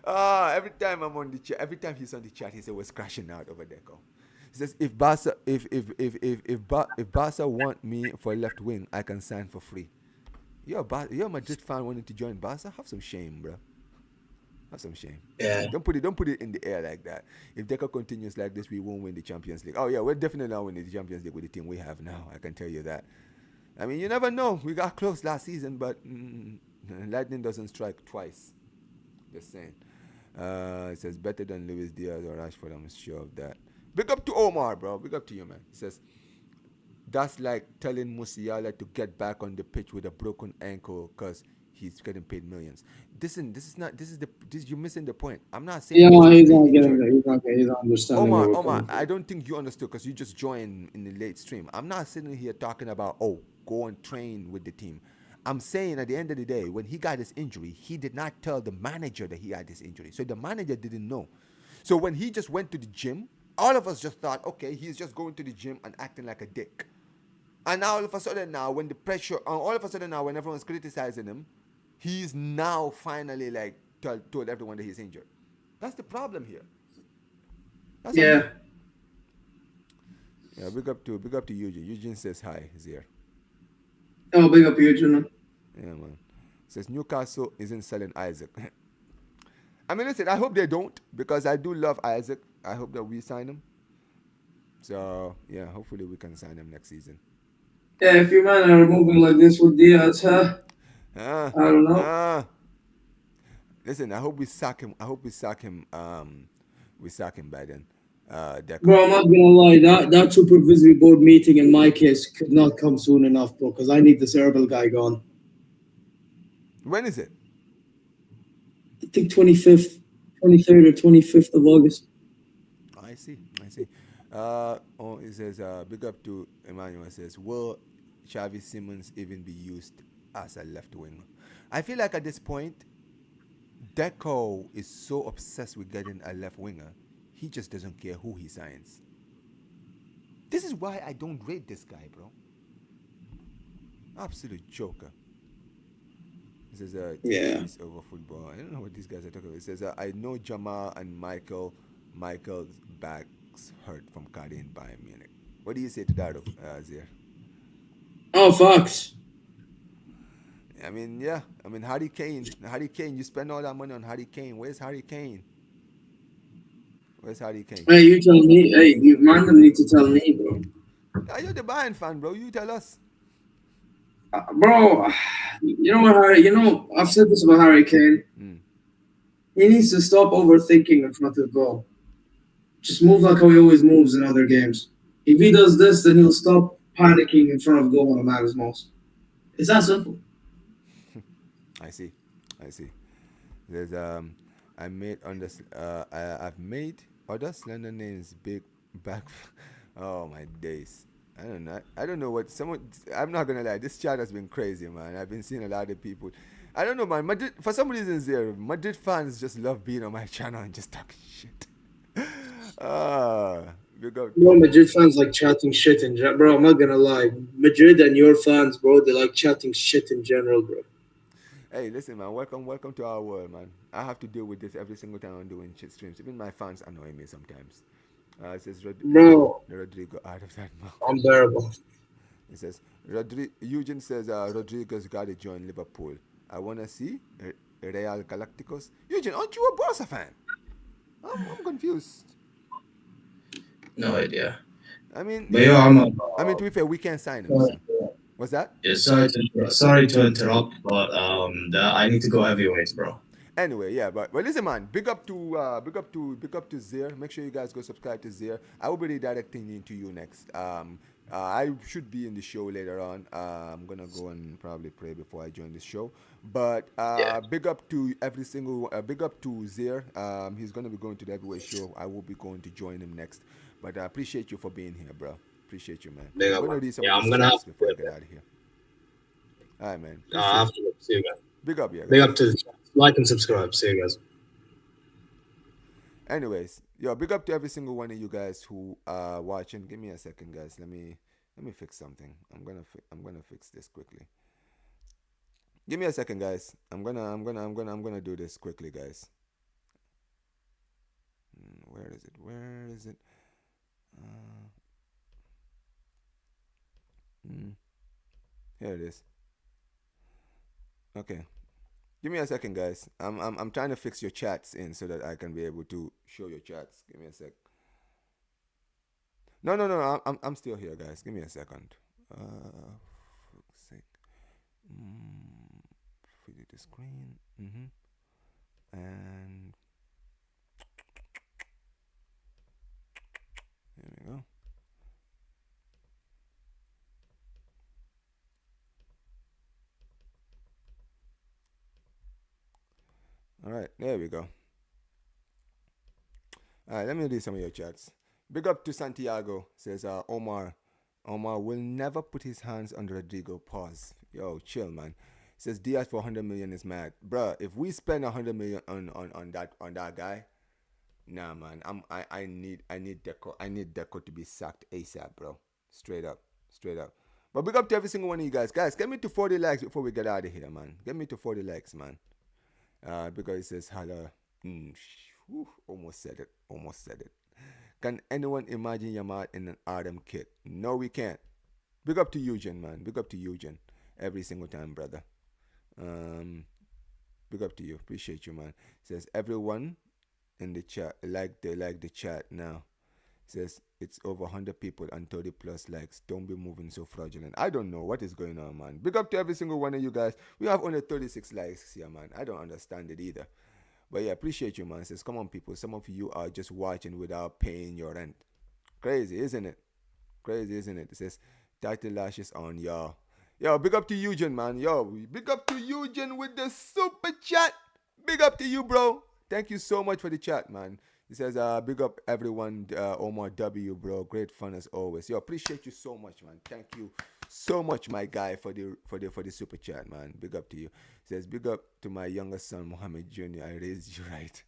Every time I'm on the chat, every time he's on the chat, he says was crashing out over Deco. He says if Barca want me for left wing, I can sign for free. You're a Madrid fan wanting to join Barca. Have some shame, bro. Have some shame. yeah. Don't put it in the air like that. If Deco continues like this, we won't win the Champions League. Oh yeah, we're definitely not winning the Champions League with the team we have now. I can tell you that. I mean, you never know. We got close last season, but lightning doesn't strike twice. Just saying. It says better than Luis Díaz or Rashford. I'm sure of that. Big up to Omar, bro. Big up to you, man. It says that's like telling Musiala to get back on the pitch with a broken ankle because he's getting paid millions. You're missing the point. I'm not saying Yeah, he he's should not stay getting injured. that. He's not understanding where Omar, we're Omar, coming I from. don't think you understood because you just joined in the late stream. I'm not sitting here talking about, go and train with the team. I'm saying at the end of the day, when he got his injury, he did not tell the manager that he had this injury. So the manager didn't know. So when he just went to the gym, all of us just thought, okay, he's just going to the gym and acting like a dick. And now all of a sudden now, when the pressure, all of a sudden now, when everyone's criticizing him, he's now finally like told everyone that he's injured. That's the problem here. That's on Yeah. him. Yeah, big up to Eugene. Eugene says hi, Zeer. Oh, big up you, Juno. Yeah, man. Says Newcastle isn't selling Isaac. I mean, listen, I hope they don't because I do love Isaac. I hope that we sign him. So yeah, hopefully we can sign him next season. Yeah, if you man are moving like this with Diaz, huh? Ah, I don't know. ah. Listen, I hope we sack him. I hope we sack him. We sack him by then. Deco. Bro, I'm not gonna lie. That supervisory board meeting in my case could not come soon enough, bro. Because I need this herbal guy gone. When is it? I think 25th, 23rd or 25th of August. I see. I see. Oh, it says, big up to Emmanuel. It says, will Xavi Simmons even be used as a left winger? I feel like at this point, Deco is so obsessed with getting a left winger, he just doesn't care who he signs. This is why I don't rate this guy, bro. Absolute joker. It says, Yeah. TV's over football. I don't know what these guys are talking about. It says, I know Jamal and Michael's backs hurt from carrying Bayern Munich. What do you say to that, Zier? Oh, Fox. I mean, yeah. I mean, Harry Kane. Harry Kane, you spend all that money on Harry Kane. Where's Harry Kane? Where's Harry Kane? Hey, you tell me. Hey, you man them need to tell me, bro. Ah, you're the Bayern fan, bro. You tell us. Bro, you know what, Harry? You know, I've said this about Harry Kane. Mm. He needs to stop overthinking in front of the goal. Just move like how he always moves in other games. If he does this, then he'll stop panicking in front of goal when it matters most. It's that simple. I see. I see. There's I made under I've made other slender names big back. Oh my days. I don't know. I don't know what someone. I'm not gonna lie. This chat has been crazy, man. I've been seeing a lot of people. I don't know, man. Madrid, for some reason, there Madrid fans just love being on my channel and just talking shit. We go. Bro, Madrid fans like chatting shit in general. Bro, I'm not gonna lie. Madrid and your fans, bro, they like chatting shit in general, bro. Hey, listen, man. Welcome to our world, man. I have to deal with this every single time I'm doing shit streams. Even my fans annoy me sometimes. It says Bro, Rodrigo out of that mouth. unbearable. It says Eugene says Rodrigo's got to join Liverpool. I wanna see Real Galacticos. Eugene, aren't you a Barca fan? I'm confused. No idea. I mean, But yo, I'm to be fair, we can't sign him. So. What's that? yeah, sorry to interrupt, but I need to go heavyweights, bro. Anyway, yeah, but listen, man. Big up to Zeer. Make sure you guys go subscribe to Zeer. I will be redirecting you to you next. I should be in the show later on. I'm gonna go and probably pray before I join the show. But big up to every single. Big up to Zeer. He's gonna be going to the heavyweight show. I will be going to join him next. But I appreciate you for being here, bro. Appreciate you, man. Big I'm up, gonna man. read some Yeah, of I'm these gonna have chats before I to. get out of here. All right, man. I have to. See you guys. Big up, yeah. Big Guys. up to the chat. Like and subscribe. See you guys. Anyways, yo, big up to every single one of you guys who are watching. Give me a second, guys. Let me fix something. I'm gonna fix this quickly. Give me a second, guys. I'm gonna do this quickly, guys. Where is it? Where is it? Here it is. Okay. Give me a second, guys. I'm trying to fix your chats in so that I can be able to show your chats. Give me a sec. No. I'm still here, guys. Give me a second. For sake. Fidget the screen. And there we go. All right, there we go. All right, let me read some of your chats. Big up to Santiago, says Omar. Omar will never put his hands on Rodrigo. Pause. Yo, chill, man. Says Diaz for 100 million is mad, bruh. If we spend 100 million on that guy, nah, man. I need Deco to be sacked ASAP, bro. Straight up. But big up to every single one of you guys. Guys, get me to 40 likes before we get out of here, man. Get me to 40 likes, man. Because it says hello. Almost said it. Can anyone imagine Yamal in an Artem kit? No, we can't. Big up to Eugen, man. Big up to Eugen. Every single time, brother. Um, Big up to you. Appreciate you, man. Says everyone in the chat like the chat now. Says it's over 100 people and 30 plus likes. Don't be moving so fraudulent. I don't know what is going on, man. Big up to every single one of you guys. We have only 36 likes here, man. I don't understand it either. But yeah, appreciate you, man. Says, come on, people. Some of you are just watching without paying your rent. Crazy, isn't it? Crazy, isn't it? It says, title lashes on, y'all. Yo, big up to Eugen, man. Yo, big up to Eugen with the super chat. Big up to you, bro. Thank you so much for the chat, man. He says, big up everyone, Omar W, bro. Great fun as always. Yo, appreciate you so much, man. Thank you so much, my guy, for the super chat, man. Big up to you. He says, big up to my younger son, Mohammed Jr. I raised you right.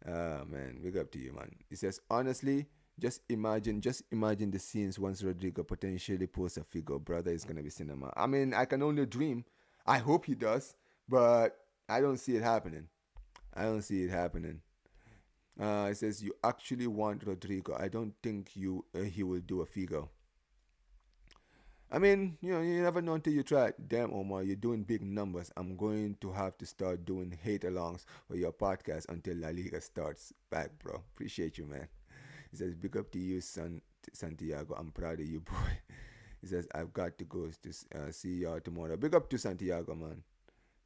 Man, big up to you, man. He says, honestly, just imagine the scenes once Rodrigo potentially posts a figure. Brother is gonna be cinema. I mean, I can only dream. I hope he does, but I don't see it happening. I don't see it happening. It says you actually want Rodrigo. I don't think he will do a figure. I mean, you never know until you try it. Damn, Omar, you're doing big numbers. I'm going to have to start doing hate alongs for your podcast until La Liga starts back, bro. Appreciate you, man. He says, big up to you, Santiago. I'm proud of you, boy. He says, I've got to go to see y'all tomorrow. Big up to Santiago, man.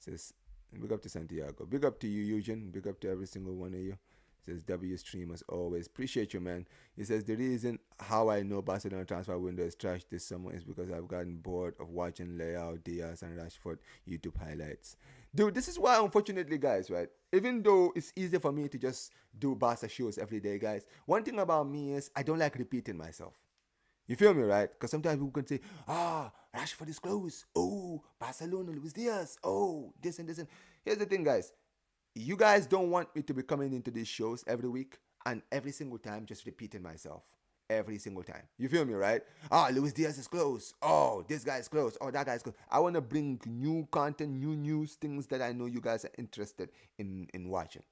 He says, big up to Santiago. Big up to you, Eugene. Big up to every single one of you. Says W stream as always. Appreciate you, man. He says the reason how I know Barcelona transfer window is trash this summer is because I've gotten bored of watching Leao, Diaz, and Rashford YouTube highlights. Dude, this is why, unfortunately, guys, right? Even though it's easy for me to just do Barca shows every day, guys, one thing about me is I don't like repeating myself. You feel me, right? Because sometimes people can say, Rashford is close. Oh, Barcelona, Luis Díaz. Oh, this and this. And here's the thing, guys. You guys don't want me to be coming into these shows every week and every single time just repeating myself. Every single time. You feel me, right? Luis Diaz is close. Oh, this guy is close. Oh, that guy is close. I want to bring new content, new news, things that I know you guys are interested in watching.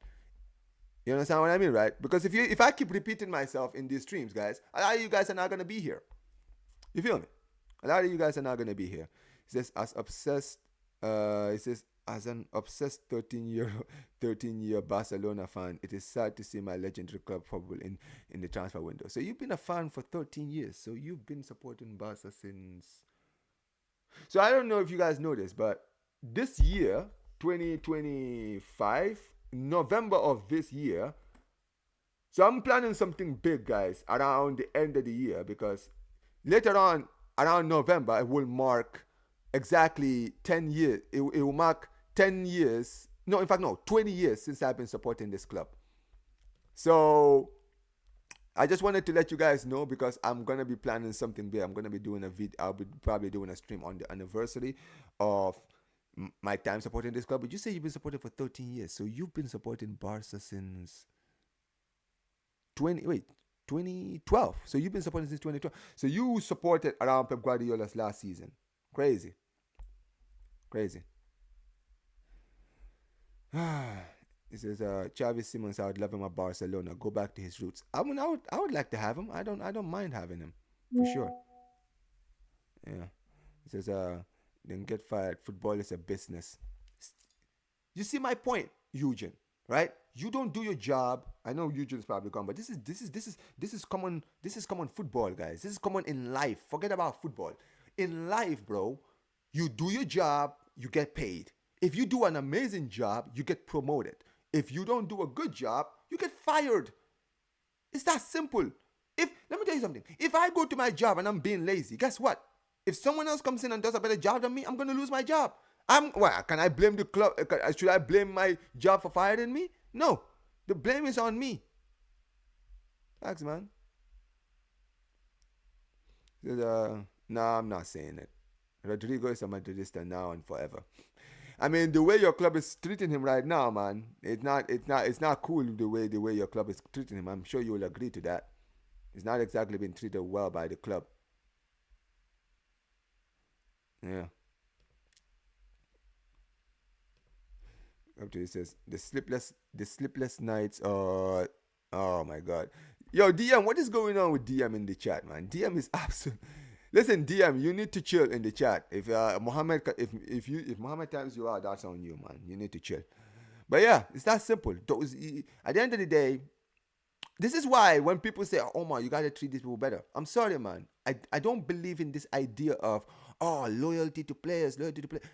You understand what I mean, right? Because if I keep repeating myself in these streams, guys, a lot of you guys are not gonna be here. You feel me? A lot of you guys are not gonna be here. It says as obsessed. It says as an obsessed 13-year Barcelona fan, it is sad to see my legendary club probably in the transfer window. So you've been a fan for 13 years. So you've been supporting Barca since. So I don't know if you guys know this, but this year, 2025, November of this year. So I'm planning something big, guys, around the end of the year because later on, around November, it will mark exactly 10 years. It will mark 10 years. No, in fact, no, 20 years since I've been supporting this club. So I just wanted to let you guys know because I'm going to be planning something big. I'm going to be doing a video. I'll be probably doing a stream on the anniversary of my time supporting this club. But you say you've been supporting for 13 years. So you've been supporting Barca since 2012. So you've been supporting since 2012. So you supported around Pep Guardiola's last season. Crazy. Crazy. He says, Xavi Simons, I would love him at Barcelona. Go back to his roots. I would like to have him. I don't mind having him. For sure. Yeah. He says, then get fired. Football is a business. You see my point, Eugene, right? You don't do your job. I know Eugene's probably gone, but this is common football, guys. This is common in life. Forget about football. In life, bro, you do your job, you get paid. If you do an amazing job, you get promoted. If you don't do a good job, you get fired. It's that simple. Let me tell you something. If I go to my job and I'm being lazy, guess what? If someone else comes in and does a better job than me, I'm gonna lose my job. Can I blame the club? Should I blame my job for firing me? No. The blame is on me. Thanks, man. No, I'm not saying it. Rodrigo is a Madridista now and forever. I mean, the way your club is treating him right now, man, it's not cool the way your club is treating him. I'm sure you will agree to that. He's not exactly been treated well by the club. Yeah. Up to it says the sleepless nights. Oh my God. Yo, DM, what is going on with DM in the chat, man? DM is absolute. Listen, DM, you need to chill in the chat. If Muhammad, if Muhammad times you out, that's on you, man. You need to chill. But yeah, it's that simple. At the end of the day, this is why when people say, "Oh man, you gotta treat these people better," I'm sorry, man. I don't believe in this idea of loyalty to players, loyalty to players.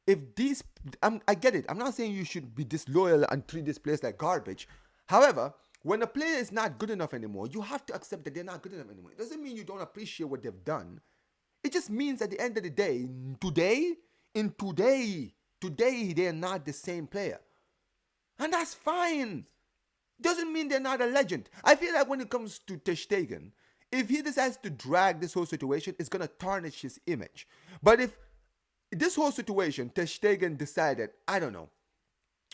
If these, I get it. I'm not saying you should be disloyal and treat this players like garbage. However, when a player is not good enough anymore, you have to accept that they're not good enough anymore. It doesn't mean you don't appreciate what they've done. It just means at the end of the day, today, they're not the same player. And that's fine. Doesn't mean they're not a legend. I feel like when it comes to Ter Stegen, if he decides to drag this whole situation, it's going to tarnish his image. But if this whole situation, Ter Stegen decided, I don't know,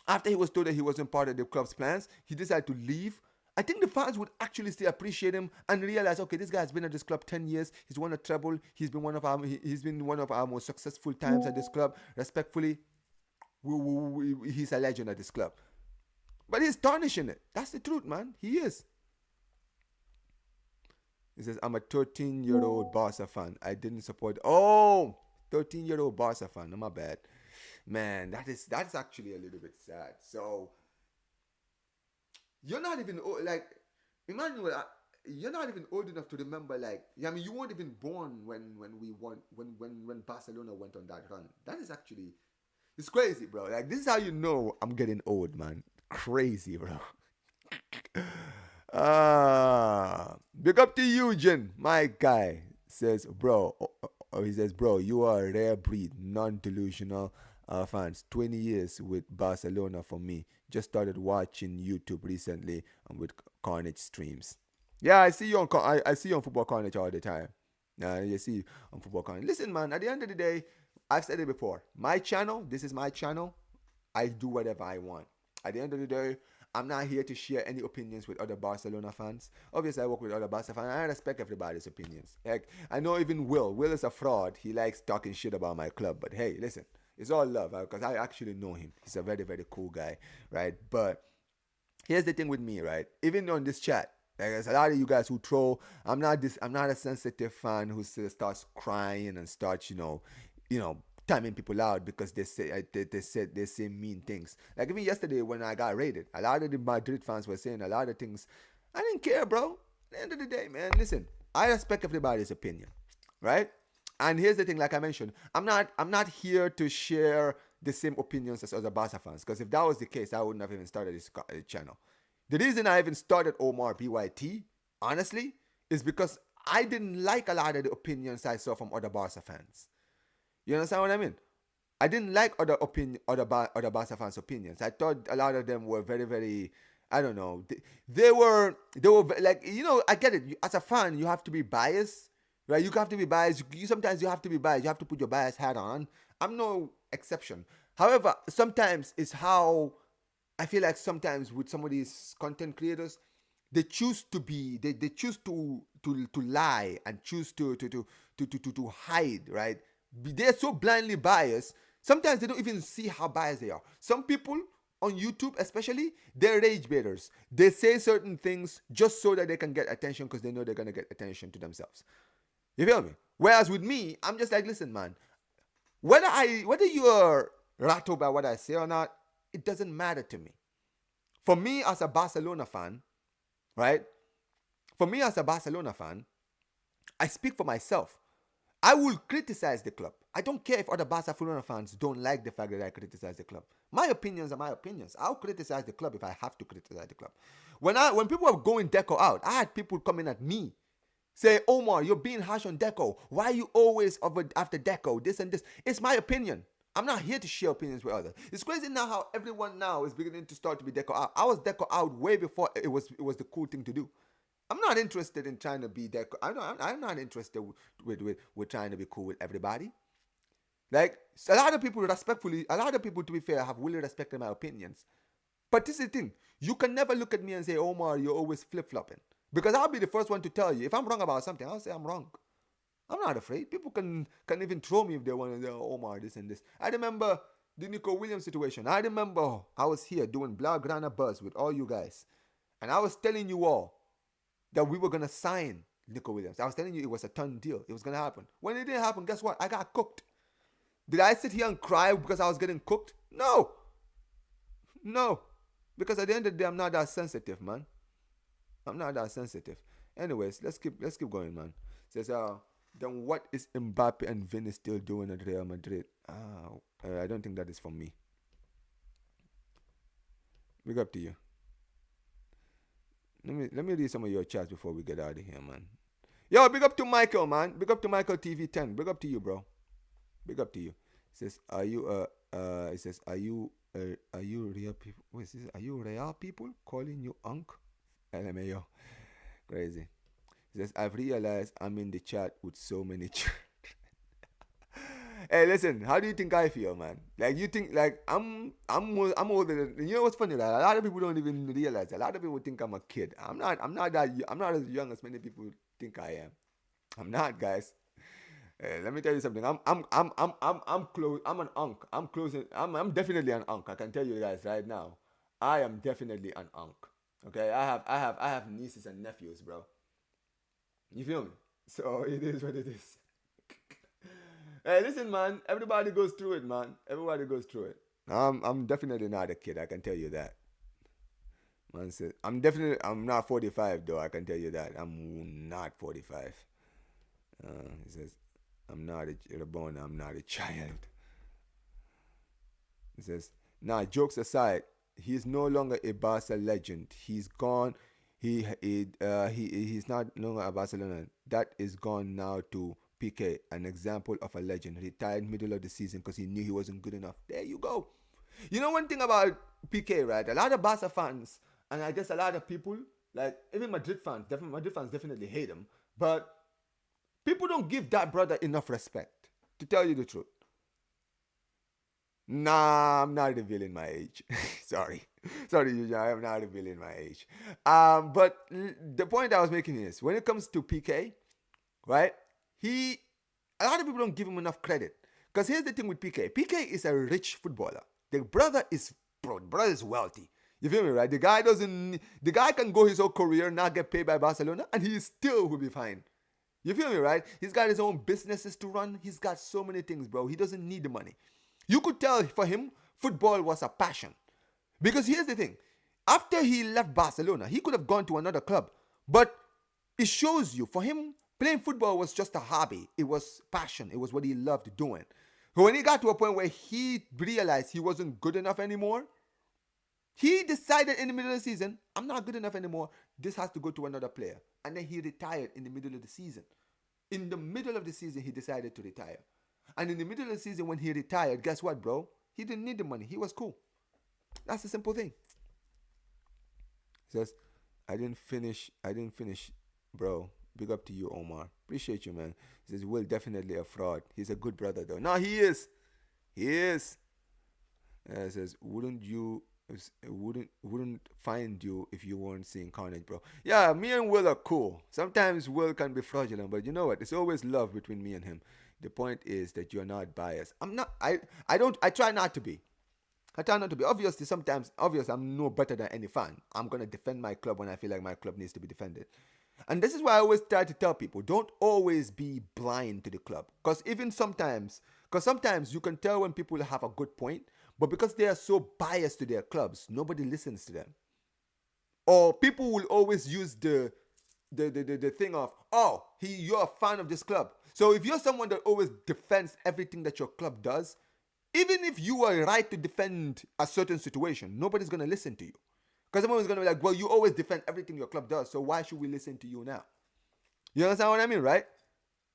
after he was told that he wasn't part of the club's plans, he decided to leave. I think the fans would actually still appreciate him and realize, okay, this guy's been at this club 10 years. He's won a treble. He's been one of our most successful times at this club. Respectfully, he's a legend at this club. But he's tarnishing it. That's the truth, man. He is. He says, I'm a 13-year-old Barca fan. I didn't support. 13-year-old Barca fan. No, my bad. Man, that's actually a little bit sad. So, you're not even, like, Emmanuel, you're not even old enough to remember, like, I mean, you weren't even born when we won, when Barcelona went on that run. That is actually, it's crazy, bro. Like, this is how you know I'm getting old, man. Crazy, bro. Big up to Eugen, my guy. Says, bro. He says, bro, you are a rare breed, non-delusional fans. 20 years with Barcelona for me. Just started watching YouTube recently and with Carnage streams. Yeah, I see you on I see you on Football Carnage all the time. You see on Football Carnage. Listen, man. At the end of the day, I've said it before. My channel. This is my channel. I do whatever I want. At the end of the day, I'm not here to share any opinions with other Barcelona fans. Obviously, I work with other Barca fans. I respect everybody's opinions. Like, I know even Will. Will is a fraud. He likes talking shit about my club. But hey, listen, it's all love because I actually know him. He's a very, very cool guy, right? But here's the thing with me, right? Even on this chat, like, there's a lot of you guys who troll. I'm not a sensitive fan who starts crying and starts, timing people out because they say mean things. Like even yesterday when I got raided, a lot of the Madrid fans were saying a lot of things. I didn't care, bro. At the end of the day, man, listen, I respect everybody's opinion, right? And here's the thing, like I mentioned, I'm not here to share the same opinions as other Barca fans, because if that was the case, I wouldn't have even started this channel. The reason I even started Omar BYT, honestly, is because I didn't like a lot of the opinions I saw from other Barca fans. You understand what I mean? I didn't like other Barca fans' opinions. I thought a lot of them were very, very, I don't know. They were like, I get it. As a fan, you have to be biased, right? You have to be biased. Sometimes you have to be biased. You have to put your bias hat on. I'm no exception. However, sometimes it's how I feel like sometimes with some of these content creators, they choose to be, they choose to lie and choose to hide, right? They're so blindly biased. Sometimes they don't even see how biased they are. Some people on YouTube, especially, they're rage baiters. They say certain things just so that they can get attention because they know they're gonna get attention to themselves. You feel me? Whereas with me, I'm just like, listen, man. Whether you're rattled by what I say or not, it doesn't matter to me. For me as a Barcelona fan, right? For me as a Barcelona fan, I speak for myself. I will criticize the club. I don't care if other Barcelona fans don't like the fact that I criticize the club. My opinions are my opinions. I'll criticize the club if I have to criticize the club. When people were going Deco out, I had people coming at me, say, Omar, you're being harsh on Deco. Why are you always after Deco? This and this. It's my opinion. I'm not here to share opinions with others. It's crazy now how everyone now is beginning to start to be Deco out. I was Deco out way before it was the cool thing to do. I'm not interested in trying to be Deco. I'm not interested with trying to be cool with everybody. Like, a lot of people, to be fair, have really respected my opinions. But this is the thing. You can never look at me and say, Omar, you're always flip-flopping. Because I'll be the first one to tell you. If I'm wrong about something, I'll say I'm wrong. I'm not afraid. People can even throw me if they want to say, Omar, this and this. I remember the Nico Williams situation. I remember I was here doing Blaugrana Buzz with all you guys. And I was telling you all that we were gonna sign Nico Williams. I was telling you it was a done deal. It was gonna happen. When it didn't happen, guess what? I got cooked. Did I sit here and cry because I was getting cooked? No, no. Because at the end of the day, I'm not that sensitive, man. I'm not that sensitive. Anyways, let's keep going, man. Says then what is Mbappe and Vini still doing at Real Madrid? I don't think that is for me. Big up to you. Let me read some of your chats before we get out of here, man. Yo, big up to Michael, man. Big up to Michael TV10. Big up to you, bro. Big up to you. It says, are you it says, are you real people? What is this? Are you real people calling you Unc? LMAO. Crazy. It says, I've realized I'm in the chat with so many Hey, listen, how do you think I feel, man? Like you think like I'm older than, you know what's funny, right? A lot of people don't even realize. A lot of people think I'm a kid. I'm not as young as many people think I am. I'm not, guys. Let me tell you something. I'm close. I'm an unc. I'm closing. I'm definitely an unc. I can tell you guys right now. I am definitely an unc. Okay, I have nieces and nephews, bro. You feel me? So it is what it is. Hey, listen, man. Everybody goes through it, man. Everybody goes through it. I'm definitely not a kid. I can tell you that. Man said, I'm not 45 though. I can tell you that. I'm not 45. He says, I'm not a born. I'm not a child. He says, now jokes aside, he's no longer a Barca legend. He's gone. He's not longer a Barcelona. That is gone now to Piqué, an example of a legend. Retired middle of the season because he knew he wasn't good enough. There you go. You know one thing about Piqué, right? A lot of Barca fans, and I guess a lot of people, like even Madrid fans definitely hate him. But people don't give that brother enough respect, to tell you the truth. Nah, I'm not revealing my age. Sorry. Sorry, Eugene, I am not revealing my age. But the point I was making is, when it comes to PK, right, a lot of people don't give him enough credit. Because here's the thing with PK. PK is a rich footballer. The brother is wealthy. You feel me, right? The guy can go his whole career, not get paid by Barcelona, and he still will be fine. You feel me, right? He's got his own businesses to run. He's got so many things, bro. He doesn't need the money. You could tell for him, football was a passion. Because here's the thing. After he left Barcelona, he could have gone to another club. But it shows you, for him, playing football was just a hobby. It was passion. It was what he loved doing. But when he got to a point where he realized he wasn't good enough anymore, he decided in the middle of the season, I'm not good enough anymore. This has to go to another player. And then he retired in the middle of the season. In the middle of the season, he decided to retire. And in the middle of the season, when he retired, guess what, bro? He didn't need the money. He was cool. That's the simple thing. He says, I didn't finish, bro. Big up to you, Omar. Appreciate you, man. He says, Will definitely a fraud. He's a good brother, though. No, he is. He is. He says, wouldn't find you if you weren't seeing carnage, bro. Yeah, me and Will are cool. Sometimes Will can be fraudulent, but you know what? It's always love between me and him. The point is that you're not biased. I'm not. I try not to be. I try not to be. Obviously, I'm no better than any fan. I'm gonna defend my club when I feel like my club needs to be defended. And this is why I always try to tell people, don't always be blind to the club. Because sometimes you can tell when people have a good point, but because they are so biased to their clubs, nobody listens to them. Or people will always use the thing of, you're a fan of this club. So if you're someone that always defends everything that your club does, even if you are right to defend a certain situation, nobody's going to listen to you. Because everyone's going to be like, well, you always defend everything your club does, so why should we listen to you now? You understand what I mean, right?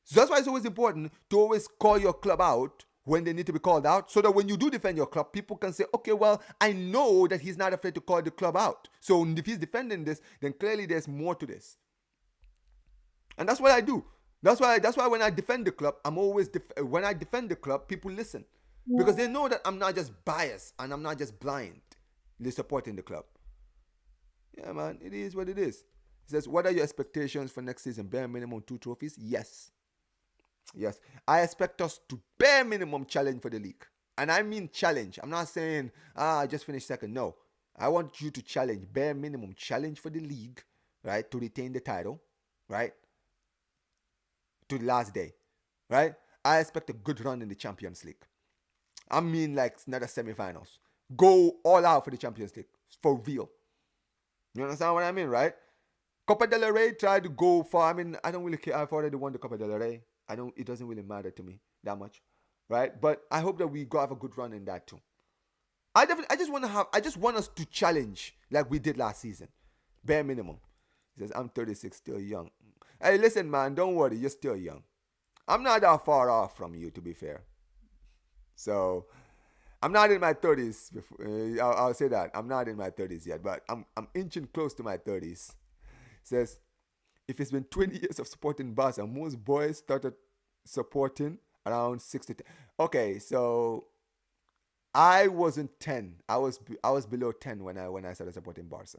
So that's why it's always important to always call your club out when they need to be called out, so that when you do defend your club, people can say, okay, well, I know that he's not afraid to call the club out. So if he's defending this, then clearly there's more to this. And that's what I do. That's why when I defend the club, when I defend the club, people listen. Because they know that I'm not just biased and I'm not just blindly supporting the club. Yeah, man, it is what it is. It says, what are your expectations for next season? Bare minimum 2 trophies? Yes. I expect us to bare minimum challenge for the league. And I mean challenge. I'm not saying, I just finished second. No. I want you to challenge, bare minimum challenge for the league, right, to retain the title, right, to the last day, right? I expect a good run in the Champions League. I mean, like, not a semifinals. Go all out for the Champions League for real. You understand what I mean, right? Copa del Rey tried to go for. I mean, I don't really care. I've already won the Copa del Rey. I don't. It doesn't really matter to me that much, right? But I hope that we go have a good run in that too. I definitely. I just want to have. I just want us to challenge like we did last season, bare minimum. He says, "I'm 36, still young." Hey, listen, man. Don't worry. You're still young. I'm not that far off from you, to be fair. So I'm not in my 30s. I'll say that I'm not in my 30s yet, but I'm inching close to my 30s. Says, if it's been 20 years of supporting Barca, most boys started supporting around 6 to 10. Okay, so I wasn't 10. I was below 10 when I started supporting Barca.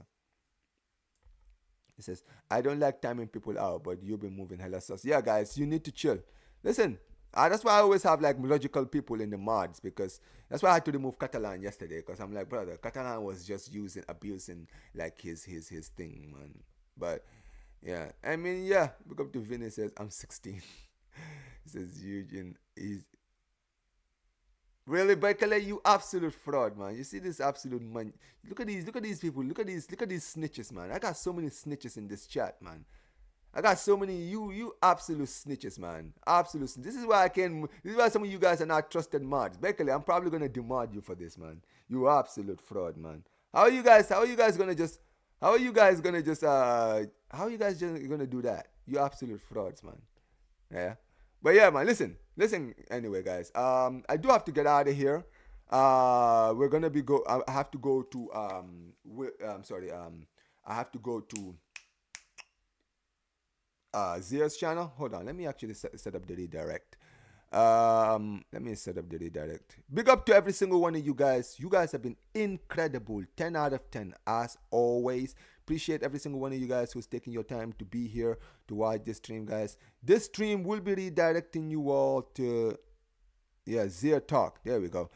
He says, I don't like timing people out, but you've been moving hella sus. Yeah, guys, you need to chill. Listen, that's why I always have like logical people in the mods, because that's why I had to remove Catalan yesterday, because I'm like, brother, Catalan was just abusing like his thing, man. But yeah, I mean, yeah, look up to Vinny says, I'm 16. He says, Eugene, he's really, Bekele, you absolute fraud, man. You see this absolute man. Look at these people. Look at these snitches, man. I got so many snitches in this chat, man. I got so many you absolute snitches, man. Absolute. This is why I can. This is why some of you guys are not trusted mods. Bekele, I'm probably gonna demod you for this, man. You absolute fraud, man. How are you guys? How are you guys gonna just? How are you guys gonna just? How are you guys just gonna do that? You absolute frauds, man. Yeah. But yeah, man, listen. Anyway, guys, I do have to get out of here. We're gonna be go. I have to go to sorry. I have to go to Zeer's channel. Hold on, let me actually set up the redirect. Let me set up the redirect. Big up to every single one of you guys. You guys have been incredible. 10 out of 10 as always. Appreciate every single one of you guys who's taking your time to be here to watch this stream, guys. This stream will be redirecting you all to Zeer Talk. There we go.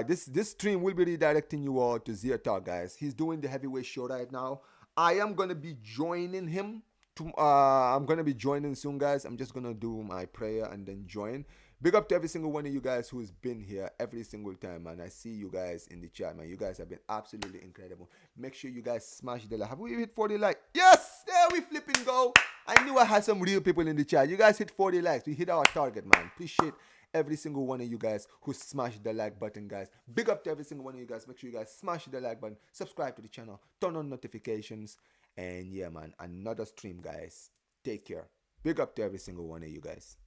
This stream will be redirecting you all to Zeer Talk, guys. He's doing the heavyweight show right now. I am gonna be joining him. I'm gonna be joining soon, guys. I'm just gonna do my prayer and then join. Big up to every single one of you guys who's been here every single time, man. I see you guys in the chat, man. You guys have been absolutely incredible. Make sure you guys smash the like. Have we hit 40 likes? Yes! There we flipping go. I knew I had some real people in the chat. You guys hit 40 likes. We hit our target, man. Appreciate every single one of you guys who smashed the like button, guys. Big up to every single one of you guys. Make sure you guys smash the like button, subscribe to the channel, turn on notifications, and yeah, man, another stream, guys. Take care. Big up to every single one of you guys.